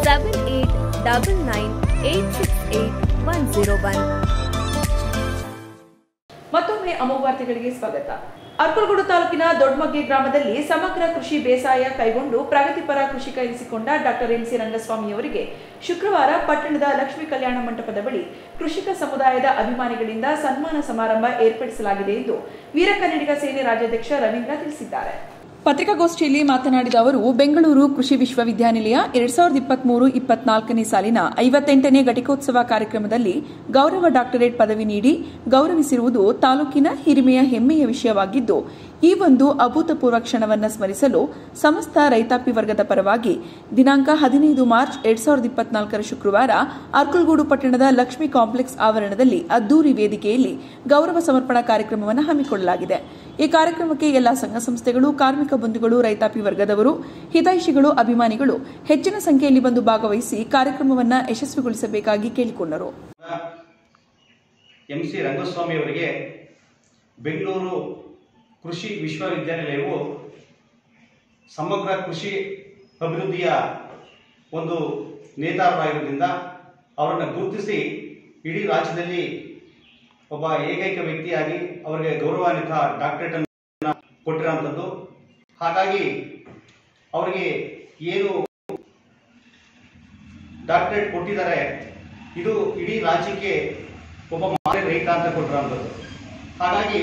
7899868101. ಮತ್ತೊಮ್ಮೆ ಅಮೋಘ ವಾರ್ತೆಗಳಿಗೆ ಸ್ವಾಗತ. ಅರ್ಕಲಗೂಡು ತಾಲೂಕಿನ ದೊಡ್ಡಮಗ್ಗೆ ಗ್ರಾಮದಲ್ಲಿ ಸಮಗ್ರ ಕೃಷಿ ಬೇಸಾಯ ಕೈಗೊಂಡು ಪ್ರಗತಿಪರ ಕೃಷಿಕ ಎನಿಸಿಕೊಂಡ ಡಾಕ್ಟರ್ ಎಂಸಿ ರಂಗಸ್ವಾಮಿ ಅವರಿಗೆ ಶುಕ್ರವಾರ ಪಟ್ಟಣದ ಲಕ್ಷ್ಮೀ ಕಲ್ಯಾಣ ಮಂಟಪದ ಬಳಿ ಕೃಷಿಕ ಸಮುದಾಯದ ಅಭಿಮಾನಿಗಳಿಂದ ಸನ್ಮಾನ ಸಮಾರಂಭ ಏರ್ಪಡಿಸಲಾಗಿದೆ ಎಂದು ವೀರ ಕನ್ನಡಿಗ ಸೇನೆ ರಾಜ್ಯಾಧ್ಯಕ್ಷ ರವೀಂದ್ರ ತಿಳಿಸಿದ್ದಾರೆ. ಪತ್ರಿಕಾಗೋಷ್ಠಿಯಲ್ಲಿ ಮಾತನಾಡಿದ ಅವರು, ಬೆಂಗಳೂರು ಕೃಷಿ ವಿಶ್ವವಿದ್ಯಾನಿಲಯ 2023-24ನೇ ಸಾಲಿನ 58ನೇ ಘಟಿಕೋತ್ಸವ ಕಾರ್ಯಕ್ರಮದಲ್ಲಿ ಗೌರವ ಡಾಕ್ಟರೇಟ್ ಪದವಿ ನೀಡಿ ಗೌರವಿಸಿರುವುದು ತಾಲೂಕಿನ ಹಿರಿಮೆಯ ಹೆಮ್ಮೆಯ ವಿಷಯವಾಗಿದ್ದು, ಈ ಒಂದು ಅಭೂತಪೂರ್ವ ಕ್ಷಣವನ್ನು ಸ್ಮರಿಸಲು ಸಮಸ್ತ ರೈತಾಪಿ ವರ್ಗದ ಪರವಾಗಿ ದಿನಾಂಕ 15 ಮಾರ್ಚ್ 2024 ಶುಕ್ರವಾರ ಅರ್ಕಲಗೂಡು ಪಟ್ಟಣದ ಲಕ್ಷ್ಮೀ ಕಾಂಪ್ಲೆಕ್ಸ್ ಆವರಣದಲ್ಲಿ ಅದ್ದೂರಿ ವೇದಿಕೆಯಲ್ಲಿ ಗೌರವ ಸಮರ್ಪಣಾ ಕಾರ್ಯಕ್ರಮವನ್ನು ಹಮ್ಮಿಕೊಳ್ಳಲಾಗಿದೆ. ಈ ಕಾರ್ಯಕ್ರಮಕ್ಕೆ ಎಲ್ಲಾ ಸಂಘ ಸಂಸ್ಥೆಗಳು, ಕಾರ್ಮಿಕ ಬಂಧುಗಳು, ರೈತಾಪಿ ವರ್ಗದವರು, ಹಿತೈಷಿಗಳು, ಅಭಿಮಾನಿಗಳು ಹೆಚ್ಚಿನ ಸಂಖ್ಯೆಯಲ್ಲಿ ಬಂದು ಭಾಗವಹಿಸಿ ಕಾರ್ಯಕ್ರಮವನ್ನು ಯಶಸ್ವಿಗೊಳಿಸಬೇಕಾಗಿ ಕೇಳಿಕೊಂಡರು. ಎಂಸಿ ರಂಗಸ್ವಾಮಿ ಅವರಿಗೆ ಬೆಂಗಳೂರು ಕೃಷಿ ವಿಶ್ವವಿದ್ಯಾನಿಲಯವು ಸಮಗ್ರ ಕೃಷಿ ಅಭಿವೃದ್ಧಿಯ ಒಂದು ನೇತಾರರಾಗಿರುವುದರಿಂದ ಅವರನ್ನು ಗುರುತಿಸಿ ಇಡೀ ರಾಜ್ಯದಲ್ಲಿ ಒಬ್ಬ ಏಕೈಕ ವ್ಯಕ್ತಿಯಾಗಿ ಅವರಿಗೆ ಗೌರವಾನ್ವಿತ ಡಾಕ್ಟರೇಟ್ ಅನ್ನು ಕೊಟ್ಟಿರುವಂಥದ್ದು. ಹಾಗಾಗಿ ಅವರಿಗೆ ಏನು ಡಾಕ್ಟರೇಟ್ ಕೊಟ್ಟಿದ್ದಾರೆ ಇದು ಇಡೀ ರಾಜ್ಯಕ್ಕೆ ಒಬ್ಬ ಮಾದರಿ ರೈತ ಅಂತ ಕೊಟ್ಟಿರುವಂಥದ್ದು. ಹಾಗಾಗಿ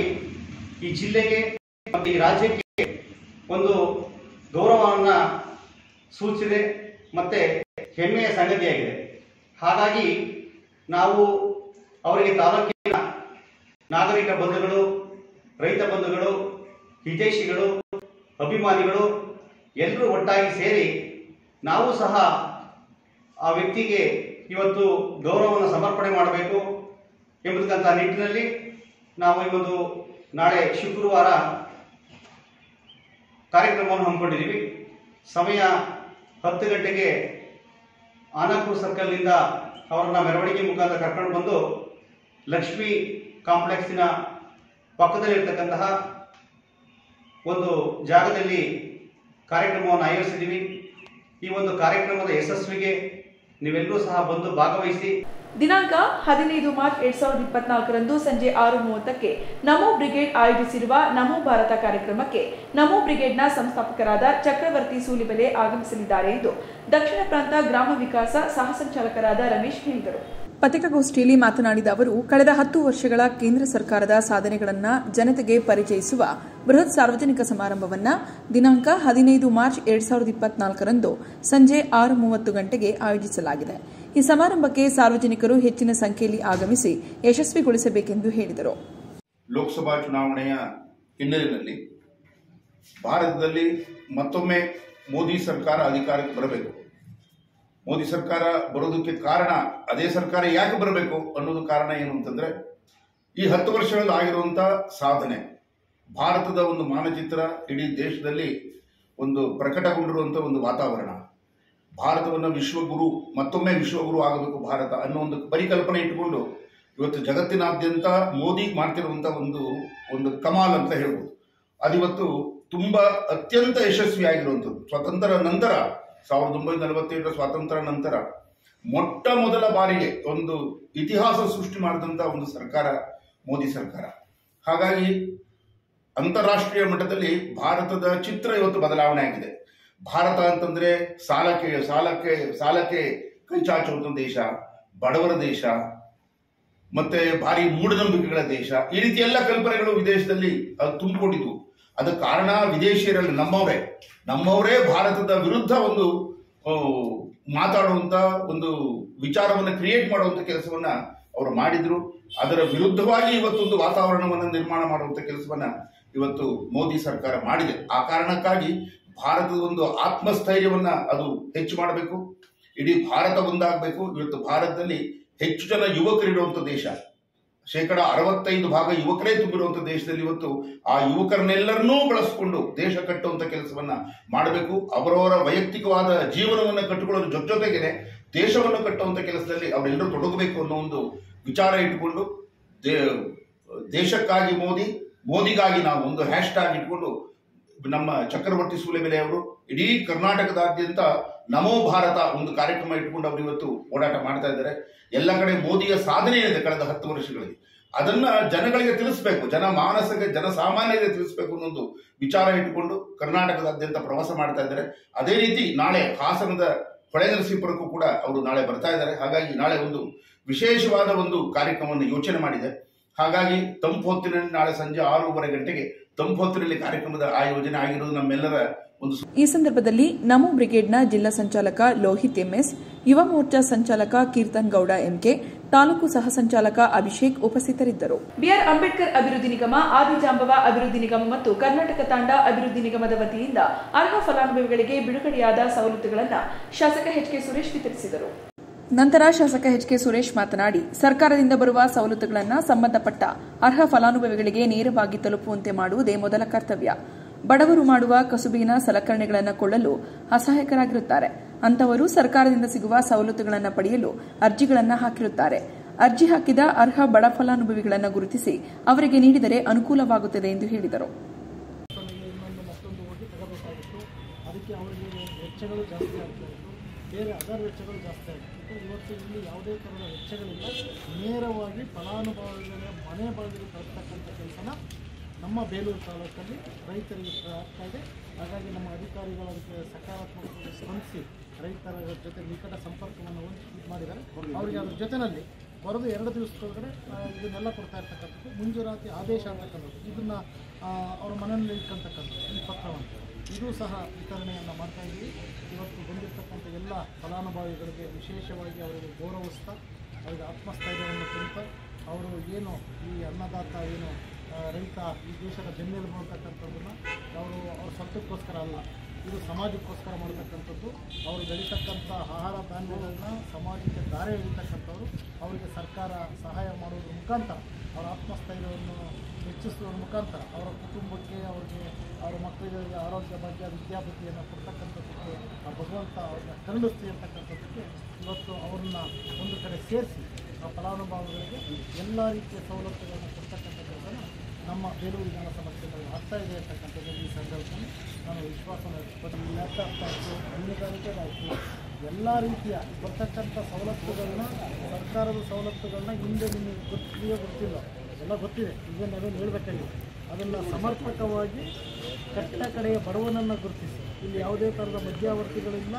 ಈ ಜಿಲ್ಲೆಗೆ ಮತ್ತು ಈ ರಾಜ್ಯಕ್ಕೆ ಒಂದು ಗೌರವವನ್ನು ಸೂಚಿಸಿದೆ ಮತ್ತು ಹೆಮ್ಮೆಯ ಸಂಗತಿಯಾಗಿದೆ. ಹಾಗಾಗಿ ನಾವು ಅವರಿಗೆ ತಾಲೂಕಿನ ನಾಗರಿಕ ಬಂಧುಗಳು, ರೈತ ಬಂಧುಗಳು, ಹಿತೈಷಿಗಳು, ಅಭಿಮಾನಿಗಳು ಎಲ್ಲರೂ ಒಟ್ಟಾಗಿ ಸೇರಿ ನಾವು ಸಹ ಆ ವ್ಯಕ್ತಿಗೆ ಇವತ್ತು ಗೌರವವನ್ನು ಸಮರ್ಪಣೆ ಮಾಡಬೇಕು ಎಂಬುದಕ್ಕಂಥ ನಿಟ್ಟಿನಲ್ಲಿ ನಾವು ಇವತ್ತು ನಾಳೆ ಶುಕ್ರವಾರ ಕಾರ್ಯಕ್ರಮವನ್ನು ಹಮ್ಮಿಕೊಂಡಿದ್ದೀವಿ. ಸಮಯ 10 ಗಂಟೆಗೆ ಆನಂದಪುರ ಸರ್ಕಲ್ನಿಂದ ಅವರನ್ನು ಮೆರವಣಿಗೆ ಮುಖಾಂತರ ಕರ್ಕೊಂಡು ಬಂದು ಲಕ್ಷ್ಮೀ ಕಾಂಪ್ಲೆಕ್ಸಿನ ಪಕ್ಕದಲ್ಲಿರ್ತಕ್ಕಂತಹ ಒಂದು ಜಾಗದಲ್ಲಿ ಕಾರ್ಯಕ್ರಮವನ್ನು ಆಯೋಜಿಸಿದ್ದೀವಿ. ಈ ಒಂದು ಕಾರ್ಯಕ್ರಮದ ಯಶಸ್ವಿಗೆ ನೀವೆಲ್ಲರೂ ಸಹ ಬಂದು ಭಾಗವಹಿಸಿ. ದಿನಾಂಕ 15 ಮಾರ್ಚ್ 2024ರಂದು ಸಂಜೆ 6:30ಕ್ಕೆ ನಮೋ ಬ್ರಿಗೇಡ್ ಆಯೋಜಿಸಿರುವ ನಮೋ ಭಾರತ ಕಾರ್ಯಕ್ರಮಕ್ಕೆ ನಮೋ ಬ್ರಿಗೇಡ್ನ ಸಂಸ್ಥಾಪಕರಾದ ಚಕ್ರವರ್ತಿ ಸೂಲಿಬೆಲೆ ಆಗಮಿಸಲಿದ್ದಾರೆ ಎಂದು ದಕ್ಷಿಣ ಪ್ರಾಂತ ಗ್ರಾಮ ವಿಕಾಸ ಸಹ ಸಂಚಾಲಕರಾದ ರಮೇಶ್ ಹೇಳಿದರು. ಪತ್ರಿಕಾಗೋಷ್ಠಿಯಲ್ಲಿ ಮಾತನಾಡಿದ ಅವರು, ಕಳೆದ 10 ವರ್ಷಗಳ ಕೇಂದ್ರ ಸರ್ಕಾರದ ಸಾಧನೆಗಳನ್ನು ಜನತೆಗೆ ಪರಿಚಯಿಸುವ ಬೃಹತ್ ಸಾರ್ವಜನಿಕ ಸಮಾರಂಭವನ್ನು ದಿನಾಂಕ 15 ಮಾರ್ಚ್ 2024ರಂದು ಸಂಜೆ 6:30 ಗಂಟೆಗೆ ಆಯೋಜಿಸಲಾಗಿದೆ. ಈ ಸಮಾರಂಭಕ್ಕೆ ಸಾರ್ವಜನಿಕರು ಹೆಚ್ಚಿನ ಸಂಖ್ಯೆಯಲ್ಲಿ ಆಗಮಿಸಿ ಯಶಸ್ವಿಗೊಳಿಸಬೇಕೆಂದು ಹೇಳಿದರು. ಲೋಕಸಭಾ ಚುನಾವಣೆಯ ಹಿನ್ನೆಲೆಯಲ್ಲಿ ಭಾರತದಲ್ಲಿ ಮತ್ತೊಮ್ಮೆ ಮೋದಿ ಸರ್ಕಾರ ಅಧಿಕಾರಕ್ಕೆ ಬರಬೇಕು. ಮೋದಿ ಸರ್ಕಾರ ಬರೋದಕ್ಕೆ ಕಾರಣ, ಅದೇ ಸರ್ಕಾರ ಯಾಕೆ ಬರಬೇಕು ಅನ್ನೋದು ಕಾರಣ ಏನು ಅಂತಂದ್ರೆ, ಈ 10 ವರ್ಷಗಳಲ್ಲಿ ಆಗಿರುವಂತಹ ಸಾಧನೆ, ಭಾರತದ ಒಂದು ಮಾನಚಿತ್ರ ಇಡೀ ದೇಶದಲ್ಲಿ ಒಂದು ಪ್ರಕಟಗೊಂಡಿರುವಂತಹ ಒಂದು ವಾತಾವರಣ, ಭಾರತವನ್ನು ವಿಶ್ವಗುರು, ಮತ್ತೊಮ್ಮೆ ವಿಶ್ವಗುರು ಆಗಬೇಕು ಭಾರತ ಅನ್ನೋ ಒಂದು ಪರಿಕಲ್ಪನೆ ಇಟ್ಟುಕೊಂಡು ಇವತ್ತು ಜಗತ್ತಿನಾದ್ಯಂತ ಮೋದಿ ಮಾಡ್ತಿರುವಂತಹ ಒಂದು ಕಮಾಲ್ ಅಂತ ಹೇಳ್ಬೋದು. ಅದಿವತ್ತು ತುಂಬಾ ಅತ್ಯಂತ ಯಶಸ್ವಿಯಾಗಿರುವಂಥದ್ದು. ಸ್ವಾತಂತ್ರ್ಯ ನಂತರ 1947 ಸ್ವಾತಂತ್ರ್ಯ ನಂತರ ಮೊಟ್ಟ ಮೊದಲ ಬಾರಿಗೆ ಒಂದು ಇತಿಹಾಸ ಸೃಷ್ಟಿ ಮಾಡಿದಂಥ ಒಂದು ಸರ್ಕಾರ ಮೋದಿ ಸರ್ಕಾರ. ಹಾಗಾಗಿ ಅಂತಾರಾಷ್ಟ್ರೀಯ ಮಟ್ಟದಲ್ಲಿ ಭಾರತದ ಚಿತ್ರ ಇವತ್ತು ಬದಲಾವಣೆ ಆಗಿದೆ. ಭಾರತ ಅಂತಂದ್ರೆ ಸಾಲಕ್ಕೆ ಕೈ ಚಾಚುವಂತ ದೇಶ, ಬಡವರ ದೇಶ, ಮತ್ತೆ ಭಾರಿ ಮೂಢನಂಬಿಕೆಗಳ ದೇಶ, ಈ ರೀತಿ ಎಲ್ಲ ಕಲ್ಪನೆಗಳು ವಿದೇಶದಲ್ಲಿ ತುಂಬಿಕೊಂಡಿದ್ವು. ಅದಕ್ಕೆ ಕಾರಣ ವಿದೇಶಿಯರಲ್ಲಿ ನಮ್ಮವರೇ ಭಾರತದ ವಿರುದ್ಧ ಒಂದು ಮಾತಾಡುವಂತ ಒಂದು ವಿಚಾರವನ್ನು ಕ್ರಿಯೇಟ್ ಮಾಡುವಂತ ಕೆಲಸವನ್ನ ಅವರು ಮಾಡಿದ್ರು. ಅದರ ವಿರುದ್ಧವಾಗಿ ಇವತ್ತೊಂದು ವಾತಾವರಣವನ್ನು ನಿರ್ಮಾಣ ಮಾಡುವಂತ ಕೆಲಸವನ್ನ ಇವತ್ತು ಮೋದಿ ಸರ್ಕಾರ ಮಾಡಿದೆ. ಆ ಕಾರಣಕ್ಕಾಗಿ ಭಾರತದ ಒಂದು ಆತ್ಮಸ್ಥೈರ್ಯವನ್ನ ಅದು ಹೆಚ್ಚು ಮಾಡಬೇಕು. ಇಡೀ ಭಾರತ ಒಂದಾಗಬೇಕು. ಇವತ್ತು ಭಾರತದಲ್ಲಿ ಹೆಚ್ಚು ಜನ ಯುವಕರಿರುವಂತ ದೇಶ, 65% ಯುವಕರೇ ತುಂಬಿರುವಂತ ದೇಶದಲ್ಲಿ ಇವತ್ತು ಆ ಯುವಕರನ್ನೆಲ್ಲರನ್ನೂ ಬಳಸಿಕೊಂಡು ದೇಶ ಕಟ್ಟುವಂತ ಕೆಲಸವನ್ನ ಮಾಡಬೇಕು. ಅವರವರ ವೈಯಕ್ತಿಕವಾದ ಜೀವನವನ್ನು ಕಟ್ಟಿಕೊಳ್ಳೋದ್ರ ಜೊತೆಗೇನೆ ದೇಶವನ್ನು ಕಟ್ಟುವಂತ ಕೆಲಸದಲ್ಲಿ ಅವರೆಲ್ಲರೂ ತೊಡಗಬೇಕು ಅನ್ನೋ ಒಂದು ವಿಚಾರ ಇಟ್ಟುಕೊಂಡು ದೇಶಕ್ಕಾಗಿ ಮೋದಿಗಾಗಿ ನಾವು ಒಂದು ಹ್ಯಾಶ್ಟ್ಯಾಗ್ ಇಟ್ಕೊಂಡು ನಮ್ಮ ಚಕ್ರವರ್ತಿ ಸೂಲಿಬೆಲೆ ಅವರು ಇಡೀ ಕರ್ನಾಟಕದಾದ್ಯಂತ ನಮೋ ಭಾರತ ಒಂದು ಕಾರ್ಯಕ್ರಮ ಇಟ್ಕೊಂಡು ಅವರು ಇವತ್ತು ಓಡಾಟ ಮಾಡ್ತಾ ಇದ್ದಾರೆ. ಎಲ್ಲ ಕಡೆ ಮೋದಿಯ ಸಾಧನೆ ಏನಿದೆ ಕಳೆದ 10 ವರ್ಷಗಳಲ್ಲಿ ಅದನ್ನ ಜನಗಳಿಗೆ ತಿಳಿಸಬೇಕು, ಜನಸಾಮಾನ್ಯರಿಗೆ ತಿಳಿಸಬೇಕು ಅನ್ನೊಂದು ವಿಚಾರ ಇಟ್ಟುಕೊಂಡು ಕರ್ನಾಟಕದಾದ್ಯಂತ ಪ್ರವಾಸ ಮಾಡ್ತಾ ಇದ್ದಾರೆ. ಅದೇ ರೀತಿ ನಾಳೆ ಹಾಸನದ ಹೊಳೆನರಸೀಪುರಕ್ಕೂ ಕೂಡ ಅವರು ನಾಳೆ ಬರ್ತಾ ಇದ್ದಾರೆ. ಹಾಗಾಗಿ ನಾಳೆ ಒಂದು ವಿಶೇಷವಾದ ಒಂದು ಕಾರ್ಯಕ್ರಮವನ್ನು ಯೋಚನೆ ಮಾಡಿದೆ. ಹಾಗಾಗಿ ತಂಪು ಹೊತ್ತಿನಲ್ಲಿ ನಾಳೆ ಸಂಜೆ 6:30 ಗಂಟೆಗೆ ತಂಪು ಹೊತ್ತಿನಲ್ಲಿ ಕಾರ್ಯಕ್ರಮದ ಆಯೋಜನೆ ಆಗಿರುವುದು ನಮ್ಮೆಲ್ಲರ ಒಂದು. ಈ ಸಂದರ್ಭದಲ್ಲಿ ನಮೋ ಬ್ರಿಗೇಡ್ನ ಜಿಲ್ಲಾ ಸಂಚಾಲಕ ಲೋಹಿತ್ ಎಂಎಸ್, ಯುವ ಮೋರ್ಚಾ ಸಂಚಾಲಕ ಕೀರ್ತನ್ ಗೌಡ ಎಂಕೆ, ತಾಲೂಕು ಸಹ ಸಂಚಾಲಕ ಅಭಿಷೇಕ್ ಉಪಸ್ಥಿತರಿದ್ದರು. ಬಿಆರ್ ಅಂಬೇಡ್ಕರ್ ಅಭಿವೃದ್ಧಿ ನಿಗಮ, ಆದಿಜಾಂಬವ ಅಭಿವೃದ್ಧಿ ನಿಗಮ ಮತ್ತು ಕರ್ನಾಟಕ ತಾಂಡ ಅಭಿವೃದ್ಧಿ ನಿಗಮದ ವತಿಯಿಂದ ಅರ್ಹ ಫಲಾನುಭವಿಗಳಿಗೆ ಬಿಡುಗಡೆಯಾದ ಸವಲತ್ತುಗಳನ್ನು ಶಾಸಕ ಎಚ್.ಕೆ. ಸುರೇಶ್ ವಿತರಿಸಿದರು. ನಂತರ ಶಾಸಕ ಎಚ್.ಕೆ. ಸುರೇಶ್ ಮಾತನಾಡಿ, ಸರ್ಕಾರದಿಂದ ಬರುವ ಸವಲತ್ತುಗಳನ್ನು ಸಂಬಂಧಪಟ್ಟ ಅರ್ಹ ಫಲಾನುಭವಿಗಳಿಗೆ ನೇರವಾಗಿ ತಲುಪುವಂತೆ ಮಾಡುವುದೇ ಮೊದಲ ಕರ್ತವ್ಯ. ಬಡವರು ಮಾಡುವ ಕಸುಬಿನ ಸಲಕರಣೆಗಳನ್ನು ಕೊಳ್ಳಲು ಅಸಹಾಯಕರಾಗಿರುತ್ತಾರೆ. ಅಂತವರು ಸರ್ಕಾರದಿಂದ ಸಿಗುವ ಸವಲತ್ತುಗಳನ್ನು ಪಡೆಯಲು ಅರ್ಜಿಗಳನ್ನು ಹಾಕಿರುತ್ತಾರೆ. ಅರ್ಜಿ ಹಾಕಿದ ಅರ್ಹ ಬಡ ಫಲಾನುಭವಿಗಳನ್ನು ಗುರುತಿಸಿ ಅವರಿಗೆ ನೀಡಿದರೆ ಅನುಕೂಲವಾಗುತ್ತದೆ ಎಂದು ಹೇಳಿದರು. ಬೇರೆ ಅದರ್ ವೆಚ್ಚಗಳು ಜಾಸ್ತಿ ಆಗಿತ್ತು. ಇವತ್ತು ಇಲ್ಲಿ ಯಾವುದೇ ಥರದ ವೆಚ್ಚಗಳಿಲ್ಲ. ನೇರವಾಗಿ ಫಲಾನುಭವಿಗಳ ಮನೆ ಬಾಗಿಲು ತಲುಪತಕ್ಕಂಥ ಕೆಲಸನ ನಮ್ಮ ಬೇಲೂರು ತಾಲೂಕಲ್ಲಿ ರೈತರಿಗೆ ಆಗ್ತಾ ಇದೆ. ಹಾಗಾಗಿ ನಮ್ಮ ಅಧಿಕಾರಿಗಳು ಅದಕ್ಕೆ ಸಕಾರಾತ್ಮಕವಾಗಿ ಸ್ಪಂದಿಸಿ ರೈತರ ಜೊತೆ ನಿಕಟ ಸಂಪರ್ಕವನ್ನು ಮಾಡಿದ್ದಾರೆ. ಅವರಿಗೆ ಅದ್ರ ಜೊತೆಯಲ್ಲಿ ಬರೋದು 2 ದಿವಸದೊಳಗಡೆ ಇದನ್ನೆಲ್ಲ ಕೊಡ್ತಾ ಇರ್ತಕ್ಕಂಥದ್ದು. ಮುಂಜೂರಾತಿ ಆದೇಶ ಅಂತಕ್ಕಂಥದ್ದು, ಇದನ್ನು ಅವರ ಮನೆಯಲ್ಲಿ ಇಟ್ಕೊಳ್ತಕ್ಕಂಥದ್ದು ಈ ಪತ್ರವನ್ನು ಇದು ಸಹ ವಿತರಣೆಯನ್ನು ಮಾಡ್ತಾ ಇದ್ದೀವಿ. ಇವತ್ತು ಬಂದಿರತಕ್ಕಂಥ ಎಲ್ಲ ಫಲಾನುಭವಿಗಳಿಗೆ ವಿಶೇಷವಾಗಿ ಅವರಿಗೆ ಗೌರವಿಸ್ತಾ ಅವರಿಗೆ ಆತ್ಮಸ್ಥೈರ್ಯವನ್ನು ಕುರಿತ ಅವರು ಏನು ಈ ಅನ್ನದಾತ ಏನು ರೈತ ಈ ದೇಶದ ಬೆನ್ನೆಲುಬು ಅಂತಕ್ಕಂಥದ್ದನ್ನು ಅವ್ರ ಸ್ವಂತಕ್ಕೋಸ್ಕರ ಅಲ್ಲ, ಇದು ಸಮಾಜಕ್ಕೋಸ್ಕರ ಮಾಡತಕ್ಕಂಥದ್ದು. ಅವರು ಬೆಳೀತಕ್ಕಂಥ ಆಹಾರ ಧಾನ್ಯಗಳನ್ನ ಸಮಾಜಕ್ಕೆ ದಾರಿ ಎಳೀತಕ್ಕಂಥವ್ರು. ಅವರಿಗೆ ಸರ್ಕಾರ ಸಹಾಯ ಮಾಡೋದ್ರ ಮುಖಾಂತರ ಅವರ ಆತ್ಮಸ್ಥೈರ್ಯವನ್ನು ಹೆಚ್ಚಿಸುವ ಮುಖಾಂತರ ಅವರ ಕುಟುಂಬಕ್ಕೆ ಅವರ ಮಕ್ಕಳಿಗೆ ಆರೋಗ್ಯ ಭಾಗ್ಯ ವಿದ್ಯಾಬುದ್ಧಿಯನ್ನು ಕೊಡ್ತಕ್ಕಂಥದ್ದಕ್ಕೆ ಆ ಭಗವಂತ ಅವ್ರನ್ನ ಕರುಣಿಸ್ತಿ ಅಂತಕ್ಕಂಥದ್ದಕ್ಕೆ ಇವತ್ತು ಅವ್ರನ್ನ ಒಂದು ಕಡೆ ಸೇರಿಸಿ ಆ ಫಲಾನುಭವಿಗಳಿಗೆ ಎಲ್ಲ ರೀತಿಯ ಸವಲತ್ತುಗಳನ್ನು ಕೊಡ್ತಕ್ಕಂಥದ್ದನ್ನು ನಮ್ಮ ಬೇಲೂರು ವಿಧಾನಸಭಾ ಕ್ಷೇತ್ರದಲ್ಲಿ ಆಗ್ತಾ ಇದೆ ಅಂತಕ್ಕಂಥದ್ದು ಈ ಸಂದರ್ಭದಲ್ಲಿ ನಾನು ವಿಶ್ವಾಸವನ್ನು ವ್ಯಕ್ತಪಡಿಸಿ ಲ್ಯಾಪ್ಟಾಪ್ ಆಯಿತು, ಹೈನುಗಾರಿಕೆಗಾಯಿತು, ಎಲ್ಲ ರೀತಿಯ ಬರ್ತಕ್ಕಂಥ ಸವಲತ್ತುಗಳನ್ನ ಸರ್ಕಾರದ ಸವಲತ್ತುಗಳನ್ನ ಹಿಂದೆ ನಿಮಗೆ ಗೊತ್ತಿಲ್ಲ, ಎಲ್ಲ ಗೊತ್ತಿದೆ, ಈಗ ನಾವೇನು ಹೇಳಬೇಕಾಗಿದೆ. ಅದನ್ನು ಸಮರ್ಪಕವಾಗಿ ಕಟ್ಟ ಕಡೆಯ ಬಡವನನ್ನು ಗುರುತಿಸಿ ಇಲ್ಲಿ ಯಾವುದೇ ಥರದ ಮಧ್ಯವರ್ತಿಗಳಿಲ್ಲ,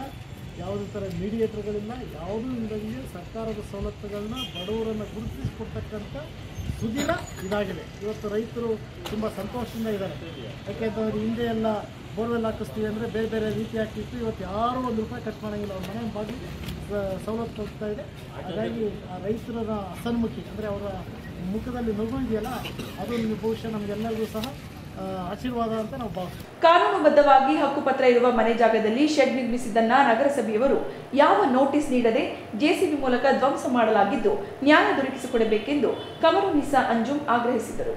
ಯಾವುದೇ ಥರ ಮೀಡಿಯೇಟರ್ಗಳಿಲ್ಲ, ಯಾವುದೂ ಇಲ್ಲದಂಗೆ ಸರ್ಕಾರದ ಸವಲತ್ತುಗಳನ್ನ ಬಡವರನ್ನು ಗುರುತಿಸಿಕೊಡ್ತಕ್ಕಂಥ ಸುದಿನ ಇದಾಗಿದೆ. ಇವತ್ತು ರೈತರು ತುಂಬ ಸಂತೋಷದಿಂದ ಇದ್ದಾರೆ. ಯಾಕೆಂತಂದರೆ ಹಿಂದೆ ಎಲ್ಲ ಬೋರ್ವೆಲ್ ಹಾಕಿಸ್ತೀವಿ ಅಂದರೆ ಬೇರೆ ಬೇರೆ ರೀತಿ ಹಾಕಿತ್ತು. ಇವತ್ತು ಯಾರೂ ₹1 ಖರ್ಚು ಮಾಡೋಂಗಿಲ್ಲ, ಅವ್ರ ಮನೆ ಬಾಗಿ ಸವಲತ್ತು ಹೋಗ್ತಾ ಇದೆ. ಹಾಗಾಗಿ ಆ ರೈತರ ಹಸನ್ಮುಖಿ ಅಂದರೆ ಅವರ ಮುಖದಲ್ಲಿ ನಗು ಇದೆಯಲ್ಲ, ಅದು ನಿಮಗೆ ಬಹುಶಃ ನಮಗೆಲ್ಲರಿಗೂ ಸಹ ಆಶೀರ್ವಾದ ಅಂತ ನಾವು ಭಾವಿಸ್ತೀವಿ. ಕಾನೂನುಬದ್ಧವಾಗಿ ಹಕ್ಕುಪತ್ರ ಇರುವ ಮನೆ ಜಾಗದಲ್ಲಿ ಶೆಡ್ ನಿರ್ಮಿಸಿದ್ದನ್ನ ನಗರಸಭೆಯವರು ಯಾವ ನೋಟಿಸ್ ನೀಡದೆ ಜೆಸಿಬಿ ಮೂಲಕ ಧ್ವಂಸ ಮಾಡಲಾಗಿದ್ದು ನ್ಯಾಯ ದೊರಕಿಸಿಕೊಡಬೇಕೆಂದು ಕಮರುನಿಸಾ ಅಂಜುಮ್ ಆಗ್ರಹಿಸಿದರು.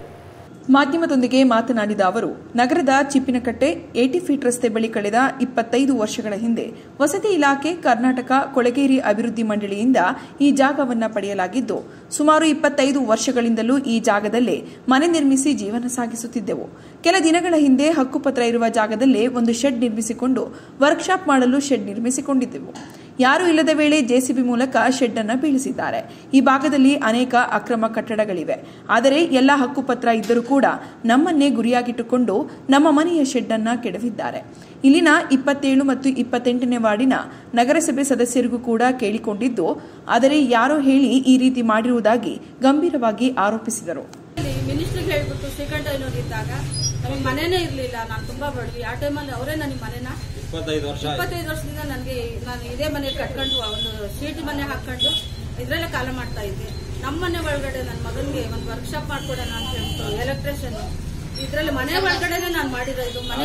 ಮಾಧ್ಯಮದೊಂದಿಗೆ ಮಾತನಾಡಿದ ಅವರು, ನಗರದ ಚಿಪ್ಪಿನಕಟ್ಟೆ 80 ಫೀಟ್ ರಸ್ತೆ ಬಳಿ ಕಳೆದ 25 ವರ್ಷಗಳ ಹಿಂದೆ ವಸತಿ ಇಲಾಖೆ ಕರ್ನಾಟಕ ಕೊಳಗೇರಿ ಅಭಿವೃದ್ಧಿ ಮಂಡಳಿಯಿಂದ ಈ ಜಾಗವನ್ನು ಪಡೆಯಲಾಗಿದ್ದು, ಸುಮಾರು 25 ವರ್ಷಗಳಿಂದಲೂ ಈ ಜಾಗದಲ್ಲೇ ಮನೆ ನಿರ್ಮಿಸಿ ಜೀವನ ಸಾಗಿಸುತ್ತಿದ್ದೆವು. ಕೆಲ ದಿನಗಳ ಹಿಂದೆ ಹಕ್ಕುಪತ್ರ ಇರುವ ಜಾಗದಲ್ಲೇ ಒಂದು ಶೆಡ್ ನಿರ್ಮಿಸಿಕೊಂಡು ವರ್ಕ್ಶಾಪ್ ಮಾಡಲು ಶೆಡ್ ನಿರ್ಮಿಸಿಕೊಂಡಿದ್ದೆವು. ಯಾರೂ ಇಲ್ಲದ ವೇಳೆ ಜೆಸಿಬಿ ಮೂಲಕ ಶೆಡ್ ಅನ್ನು ಬೀಳಿಸಿದ್ದಾರೆ. ಈ ಭಾಗದಲ್ಲಿ ಅನೇಕ ಅಕ್ರಮ ಕಟ್ಟಡಗಳಿವೆ. ಆದರೆ ಎಲ್ಲ ಹಕ್ಕುಪತ್ರ ಇದ್ದರೂ ಕೂಡ ನಮ್ಮನ್ನೇ ಗುರಿಯಾಗಿಟ್ಟುಕೊಂಡು ನಮ್ಮ ಮನೆಯ ಶೆಡ್ ಅನ್ನು ಕೆಡವಿದ್ದಾರೆ. ಇಲ್ಲಿನ 27 ಮತ್ತು 28ನೇ ವಾರ್ಡಿನ ನಗರಸಭೆ ಸದಸ್ಯರಿಗೂ ಕೂಡ ಕೇಳಿಕೊಂಡಿದ್ದು, ಆದರೆ ಯಾರೋ ಹೇಳಿ ಈ ರೀತಿ ಮಾಡಿರುವುದಾಗಿ ಗಂಭೀರವಾಗಿ ಆರೋಪಿಸಿದರು. ಮಿನಿಸ್ಟರ್ಗೆ ಹೇಳ್ಬಿಟ್ಟು ಶ್ರೀಕಂಠಯ್ಯನವರಿದ್ದಾಗ ನಮಗೆ ಮನೆನೇ ಇರಲಿಲ್ಲ. ನಾನು ತುಂಬಾ ಬಡವಿ. ಆ ಟೈಮಲ್ಲಿ ಅವರೇ ನನಗೆ ಮನೆನ 25 ವರ್ಷದಿಂದ ನಾನು ಇದೇ ಮನೆ ಕಟ್ಕೊಂಡು ಒಂದು ಶೀಟ್ ಮನೆ ಹಾಕೊಂಡು ಇದ್ರಲ್ಲೇ ಕಾಲ ಮಾಡ್ತಾ ಇದ್ದೆ. ನಮ್ಮ ಮನೆ ಒಳಗಡೆ ನನ್ನ ಮಗನಿಗೆ ಒಂದು ವರ್ಕ್ಶಾಪ್ ಮಾಡ್ಕೊಡೋಣ ಅಂತ ಹೇಳ್ಬಿಟ್ಟು ಎಲೆಕ್ಟ್ರಿಷಿಯನ್ ಇದ್ರಲ್ಲಿ ಮನೆ ಒಳಗಡೆನೆ ನಾನು ಮಾಡಿರೋದು. ಮನೆ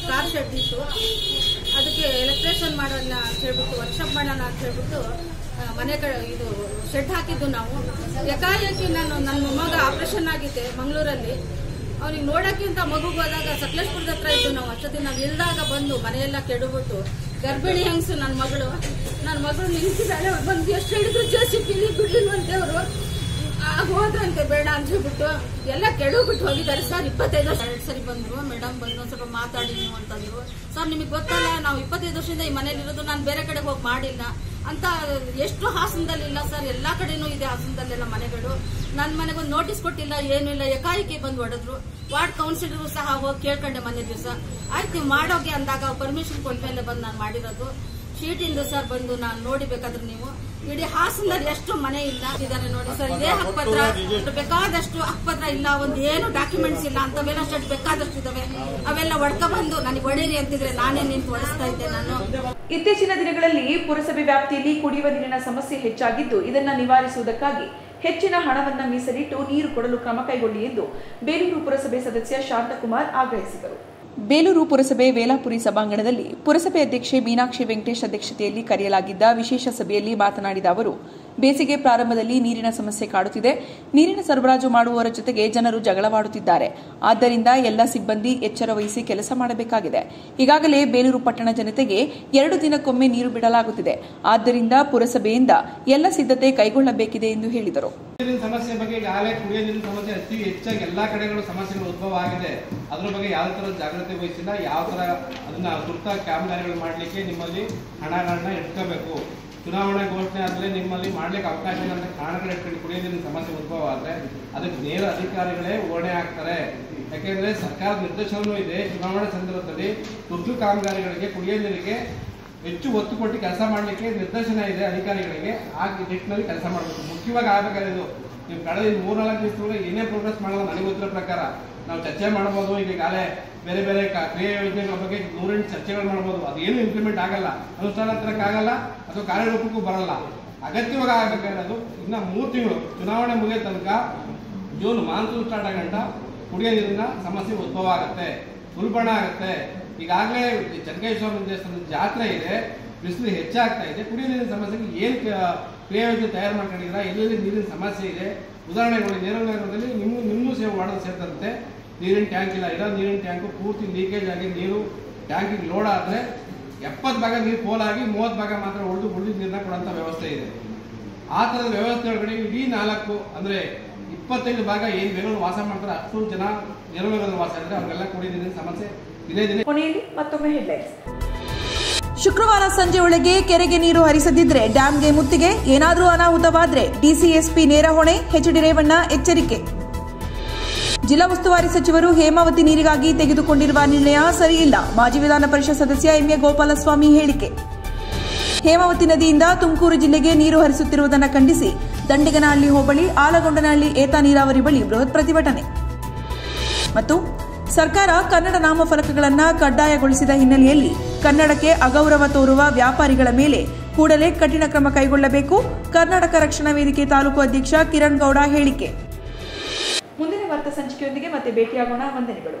ಕಾರ್ ಶೆಡ್ ಇತ್ತು, ಅದಕ್ಕೆ ಎಲೆಕ್ಟ್ರಿಷಿಯನ್ ಮಾಡೋಣ ಅಂತ ಹೇಳ್ಬಿಟ್ಟು ವರ್ಕ್ಶಾಪ್ ಮಾಡೋಣ ಅಂತ ಹೇಳ್ಬಿಟ್ಟು ಮನೆ ಇದು ಶೆಡ್ ಹಾಕಿದ್ದು ನಾವು. ಏಕಾಏಕಿ ನನ್ನ ಮಗ ಆಪರೇಷನ್ ಆಗಿದ್ದೆ ಮಂಗಳೂರಲ್ಲಿ. ಅವ್ನಿಗೆ ನೋಡಕ್ಕಿಂತ ಮಗುಗೆ ಹೋದಾಗ ಸಕಲೇಶ್ಪುರದ ಹತ್ರ ಇದ್ದು ನಾವು. ಅಷ್ಟೊತ್ತಿಗೆ ನಾವು ಇಲ್ದಾಗ ಬಂದು ಮನೆಯೆಲ್ಲ ಕೆಡಬಿಟ್ಟು ಗರ್ಭಿಣಿ ಹೆಂಗಸು ನನ್ನ ಮಗಳು ನಿಂತಿದ್ದಾಳೆ. ಅವ್ರು ಬಂದು ಎಷ್ಟು ಹೇಳಿದ್ರು ಜೆಸಿಬಿ ಬಿಡ್ಲಿಲ್ವಂತೆ. ಅವರು ಹೋದ್ರಂತೆ ಬೇಡ ಅಂತ ಹೇಳ್ಬಿಟ್ಟು ಎಲ್ಲ ಕೆಡಬಿಟ್ಟು ಹೋಗಿದ್ದಾರೆ. ಸರ್ 25 ವರ್ಷ 2 ಸರಿ ಬಂದ್ರು. ಮೇಡಮ್ ಬಂದು ಒಂದ್ ಸ್ವಲ್ಪ ಮಾತಾಡಿ ನೀವು ಅಂತಂದ್ರು. ಸರ್ ನಿಮಗೆ ಗೊತ್ತಲ್ಲ, ನಾವು 25 ವರ್ಷದಿಂದ ಈ ಮನೇಲಿ ಇರೋದು, ನಾನು ಬೇರೆ ಕಡೆಗೆ ಹೋಗಿ ಮಾಡಿಲ್ಲ ಅಂತ. ಎಷ್ಟು ಹಾಸನದಲ್ಲಿಲ್ಲ ಸರ್, ಎಲ್ಲಾ ಕಡೆನೂ ಇದೆ ಹಾಸನದಲ್ಲೆಲ್ಲ ಮನೆಗಳು. ನನ್ನ ಮನೆಗೆ ಒಂದು ನೋಟಿಸ್ ಕೊಟ್ಟಿಲ್ಲ, ಏನೂ ಇಲ್ಲ. ಏಕಾಏಕಿ ಬಂದು ಹೊಡೆದ್ರು. ವಾರ್ಡ್ ಕೌನ್ಸಿಲರ್ ಸಹ ಹೋಗಿ ಕೇಳ್ಕೊಂಡೆ ಮೊನ್ನೆ ದಿವಸ. ಆಯ್ತು ನೀವು ಮಾಡೋಕೆ ಅಂದಾಗ ಪರ್ಮಿಷನ್ ಕೊಟ್ಮೇಲೆ ಬಂದು ನಾನು ಮಾಡಿರೋದು. ಶೀಟಿಂದ ಸರ್ ಬಂದು ನಾನು ನೋಡಿಬೇಕಾದ್ರೆ ನೀವು ಇಡೀ ಹಾಸನದಲ್ಲಿ ಎಷ್ಟು ಮನೆ ಇಲ್ಲ ಇದಾರೆ ನೋಡಿ ಸರ್. ಇದೇ ಹಕ್ಕುಪತ್ರ, ಬೇಕಾದಷ್ಟು ಹಕ್ಕುಪತ್ರ ಇಲ್ಲ, ಒಂದು ಏನು ಡಾಕ್ಯುಮೆಂಟ್ಸ್ ಇಲ್ಲ ಅಂತವೆಲ್ಲ ಶೆಡ್ ಬೇಕಾದಷ್ಟು ಇದಾವೆ. ಅವೆಲ್ಲ ಒಡ್ಕ ಬಂದು ನನಗೆ ಹೊಡೀರಿ ಅಂತಿದ್ರೆ ನಾನೇ ನಿಂತು ಹೊಡಿಸ್ತಾ ಇದ್ದೆ ನಾನು. ಇತ್ತೀಚಿನ ದಿನಗಳಲ್ಲಿ ಪುರಸಭೆ ವ್ಯಾಪ್ತಿಯಲ್ಲಿ ಕುಡಿಯುವ ನೀರಿನ ಸಮಸ್ಯೆ ಹೆಚ್ಚಾಗಿದ್ದು, ಇದನ್ನು ನಿವಾರಿಸುವುದಕ್ಕಾಗಿ ಹೆಚ್ಚಿನ ಹಣವನ್ನು ಮೀಸಲಿಟ್ಟು ನೀರು ಕೊಡಲು ಕ್ರಮ ಕೈಗೊಳ್ಳಿ ಎಂದು ಬೇಲೂರು ಪುರಸಭೆ ಸದಸ್ಯ ಶಾಂತಕುಮಾರ್ ಆಗ್ರಹಿಸಿದರು. ಬೇಲೂರು ಪುರಸಭೆ ವೇಲಾಪುರಿ ಸಭಾಂಗಣದಲ್ಲಿ ಪುರಸಭೆ ಅಧ್ಯಕ್ಷೆ ಮೀನಾಕ್ಷಿ ವೆಂಕಟೇಶ್ ಅಧ್ಯಕ್ಷತೆಯಲ್ಲಿ ಕರೆಯಲಾಗಿದ್ದ ವಿಶೇಷ ಸಭೆಯಲ್ಲಿ ಮಾತನಾಡಿದ ಅವರು, ಬೇಸಿಗೆ ಪ್ರಾರಂಭದಲ್ಲಿ ನೀರಿನ ಸಮಸ್ಯೆ ಕಾಡುತ್ತಿದೆ. ನೀರಿನ ಸರಬರಾಜು ಮಾಡುವವರ ಜೊತೆಗೆ ಜನರು ಜಗಳವಾಡುತ್ತಿದ್ದಾರೆ. ಆದ್ದರಿಂದ ಎಲ್ಲ ಸಿಬ್ಬಂದಿ ಎಚ್ಚರ ವಹಿಸಿ ಕೆಲಸ ಮಾಡಬೇಕಾಗಿದೆ. ಈಗಾಗಲೇ ಬೇಲೂರು ಪಟ್ಟಣ ಜನತೆಗೆ 2 ದಿನಕ್ಕೊಮ್ಮೆ ನೀರು ಬಿಡಲಾಗುತ್ತಿದೆ. ಆದ್ದರಿಂದ ಪುರಸಭೆಯಿಂದ ಎಲ್ಲ ಸಿದ್ಧತೆ ಕೈಗೊಳ್ಳಬೇಕಿದೆ ಎಂದು ಹೇಳಿದರು. ನೀರಿನ ಸಮಸ್ಯೆ ಬಗ್ಗೆ ಈಗಾಗಲೇ ಕುಡಿಯುವ ನೀರಿನ ಸಮಸ್ಯೆ ಅತಿ ಹೆಚ್ಚಾಗಿ ಎಲ್ಲಾ ಕಡೆಗಳು ಸಮಸ್ಯೆಗಳು ಉದ್ಭವ ಆಗಿದೆ. ಅದ್ರ ಬಗ್ಗೆ ಯಾವ ತರ ಜಾಗೃತಿ ವಹಿಸಿಲ್ಲ, ಯಾವ ತರ ಅದನ್ನ ತುರ್ತಾಗಿ ಕಾಮಗಾರಿಗಳು ಮಾಡ್ಲಿಕ್ಕೆ ನಿಮ್ಮಲ್ಲಿ ಹಣಗಳನ್ನ ಇಟ್ಕೋಬೇಕು. ಚುನಾವಣೆ ಘೋಷಣೆ ಆದ್ಮೇಲೆ ನಿಮ್ಮಲ್ಲಿ ಮಾಡ್ಲಿಕ್ಕೆ ಅವಕಾಶ ಇಲ್ಲ ಅಂತ ಕಾರಣಗಳು ಇಟ್ಕೊಂಡು ಕುಡಿಯೋ ನೀರಿನ ಸಮಸ್ಯೆ ಉದ್ಭವ ಆದ್ರೆ ಅದಕ್ಕೆ ನೇರ ಅಧಿಕಾರಿಗಳೇ ಹೊಣೆ ಹಾಕ್ತಾರೆ. ಯಾಕೆಂದ್ರೆ ಸರ್ಕಾರದ ನಿರ್ದೇಶನವೂ ಇದೆ, ಚುನಾವಣೆ ಸಂದರ್ಭದಲ್ಲಿ ತುರ್ತು ಕಾಮಗಾರಿಗಳಿಗೆ ಕುಡಿಯೋ ನೀರಿಗೆ ಹೆಚ್ಚು ಒತ್ತು ಕೊಟ್ಟು ಕೆಲಸ ಮಾಡಲಿಕ್ಕೆ ನಿರ್ದೇಶನ ಇದೆ ಅಧಿಕಾರಿಗಳಿಗೆ. ಆ ನಿಟ್ಟಿನಲ್ಲಿ ಕೆಲಸ ಮಾಡಬೇಕು. ಮುಖ್ಯವಾಗಿ ಆಗಬೇಕಾದ್ರೆ ನೀವು ಕಳೆದ 3-4 ದಿವಸದೊಳಗೆ ಏನೇ ಪ್ರೋಗ್ರೆಸ್ ಮಾಡೋದು ನನಗೆ ಗೊತ್ತಿರೋ ಪ್ರಕಾರ ನಾವು ಚರ್ಚೆ ಮಾಡ್ಬೋದು. ಈಗಾಗಲೇ ಬೇರೆ ಬೇರೆ ಕ್ರಿಯಾ ಯೋಜನೆಗಳ ಬಗ್ಗೆ 108 ಚರ್ಚೆಗಳು ಮಾಡ್ಬೋದು. ಅದೇನು ಇಂಪ್ಲಿಮೆಂಟ್ ಆಗಲ್ಲ, ಅನುಷ್ಠಾನ ತರಕ್ಕಾಗಲ್ಲ ಅಥವಾ ಕಾರ್ಯರೂಪಕ್ಕೂ ಬರಲ್ಲ. ಅಗತ್ಯವಾಗಿ ಆಗಬೇಕಾಗಿರೋದು ಇನ್ನ 3 ತಿಂಗಳು ಚುನಾವಣೆ ಮುಗಿಯೋ ತನಕ ಜೂನ್ ಮಾನ್ಸೂನ್ ಸ್ಟಾರ್ಟ್ ಆಗಂಟ ಕುಡಿಯೋ ನೀರಿನ ಸಮಸ್ಯೆ ಉದ್ಭವ ಆಗುತ್ತೆ, ಉಲ್ಬಣ ಆಗುತ್ತೆ. ಈಗಾಗಲೇ ಚನ್ನಕೇಶ್ವರ ದೇವಸ್ಥಾನದ ಜಾತ್ರೆ ಇದೆ, ಬಿಸಿಲು ಹೆಚ್ಚಾಗ್ತಾ ಇದೆ. ಕುಡಿಯೋ ನೀರಿನ ಸಮಸ್ಯೆಗೆ ಏನು ಕ್ರಿಯಾ ಯೋಜನೆ ತಯಾರು ಮಾಡ್ಕೊಂಡಿದ್ದೀರಾ, ಎಲ್ಲೆಲ್ಲಿ ನೀರಿನ ಸಮಸ್ಯೆ ಇದೆ ಉದಾಹರಣೆಗಳು. ನೇರನಗರದಲ್ಲಿ ನಿಮ್ಮೂ ಸೇವೆ ಮಾಡೋದು ಸೇರಿದಂತೆ ನೀರಿನ ಟ್ಯಾಂಕ್ ಇಲ್ಲ, ಇರೋ ನೀರಿನ ಟ್ಯಾಂಕು ಪೂರ್ತಿ ಲೀಕೇಜ್ ಆಗಿ ನೀರು ಟ್ಯಾಂಕಿಗೆ ಲೋಡ್ ಆದರೆ 70 ಭಾಗ ನೀರು ಪೋಲಾಗಿ 30 ಭಾಗ ಮಾತ್ರ ಉಳಿದ ನೀರನ್ನ ಕೊಡುವಂಥ ವ್ಯವಸ್ಥೆ ಇದೆ. ಆ ಥರದ ವ್ಯವಸ್ಥೆ ಒಳಗಡೆ ಇಡೀ 4 ಅಂದರೆ 25 ಭಾಗ ಏನು ಬೆಂಗಳೂರು ವಾಸ ಮಾಡ್ತಾರೆ ಅಷ್ಟು ಜನ ನೆರವೇರಲ್ಲಿ ವಾಸ ಇದ್ದಾರೆ, ಅವ್ರಿಗೆಲ್ಲ ಕುಡಿಯ ನೀರಿನ ಸಮಸ್ಯೆ ದಿನೇ ದಿನೇ. ಕೊನೆಯಲ್ಲಿ ಮತ್ತೊಮ್ಮೆ ಹೆಡ್ಲೈನ್ಸ್. ಶುಕ್ರವಾರ ಸಂಜೆ ಒಳಗೆ ಕೆರೆಗೆ ನೀರು ಹರಿಸದಿದ್ರೆ ಡ್ಯಾಂಗೆ ಮುತ್ತಿಗೆ, ಏನಾದರೂ ಅನಾಹುತವಾದ್ರೆ ಡಿಸಿಎಸ್ಪಿ ನೇರ ಹೊಣೆ, ಎಚ್ಡಿ ರೇವಣ್ಣ ಎಚ್ಚರಿಕೆ. ಜಿಲ್ಲಾ ಉಸ್ತುವಾರಿ ಸಚಿವರು ಹೇಮಾವತಿ ನೀರಿಗಾಗಿ ತೆಗೆದುಕೊಂಡಿರುವ ನಿರ್ಣಯ ಸರಿಯಿಲ್ಲ, ಮಾಜಿ ವಿಧಾನ ಪರಿಷತ್ ಸದಸ್ಯ ಎಂಎ ಗೋಪಾಲಸ್ವಾಮಿ ಹೇಳಿಕೆ. ಹೇಮಾವತಿ ನದಿಯಿಂದ ತುಮಕೂರು ಜಿಲ್ಲೆಗೆ ನೀರು ಹರಿಸುತ್ತಿರುವುದನ್ನು ಖಂಡಿಸಿ ದಂಡಿಗನಹಳ್ಳಿ ಹೋಬಳಿ ಆಲಗೊಂಡನಹಳ್ಳಿ ಏತ ನೀರಾವರಿ ಬಳಿ ಬೃಹತ್ ಪ್ರತಿಭಟನೆ. ಮತ್ತು ಸರ್ಕಾರ ಕನ್ನಡ ನಾಮಫಲಕಗಳನ್ನು ಕಡ್ಡಾಯಗೊಳಿಸಿದ ಹಿನ್ನೆಲೆಯಲ್ಲಿ ಕನ್ನಡಕ್ಕೆ ಅಗೌರವ ತೋರುವ ವ್ಯಾಪಾರಿಗಳ ಮೇಲೆ ಕೂಡಲೇ ಕಠಿಣ ಕ್ರಮ ಕೈಗೊಳ್ಳಬೇಕು, ಕರ್ನಾಟಕ ರಕ್ಷಣಾ ವೇದಿಕೆ ತಾಲೂಕು ಅಧ್ಯಕ್ಷ ಕಿರಣ್ ಗೌಡ ಹೇಳಿಕೆ. ಮುಂದಿನ ವಾರ್ತಾ ಸಂಚಿಕೆಯೊಂದಿಗೆ ಮತ್ತೆ ಭೇಟಿಯಾಗೋಣ. ವಂದನೆಗಳು.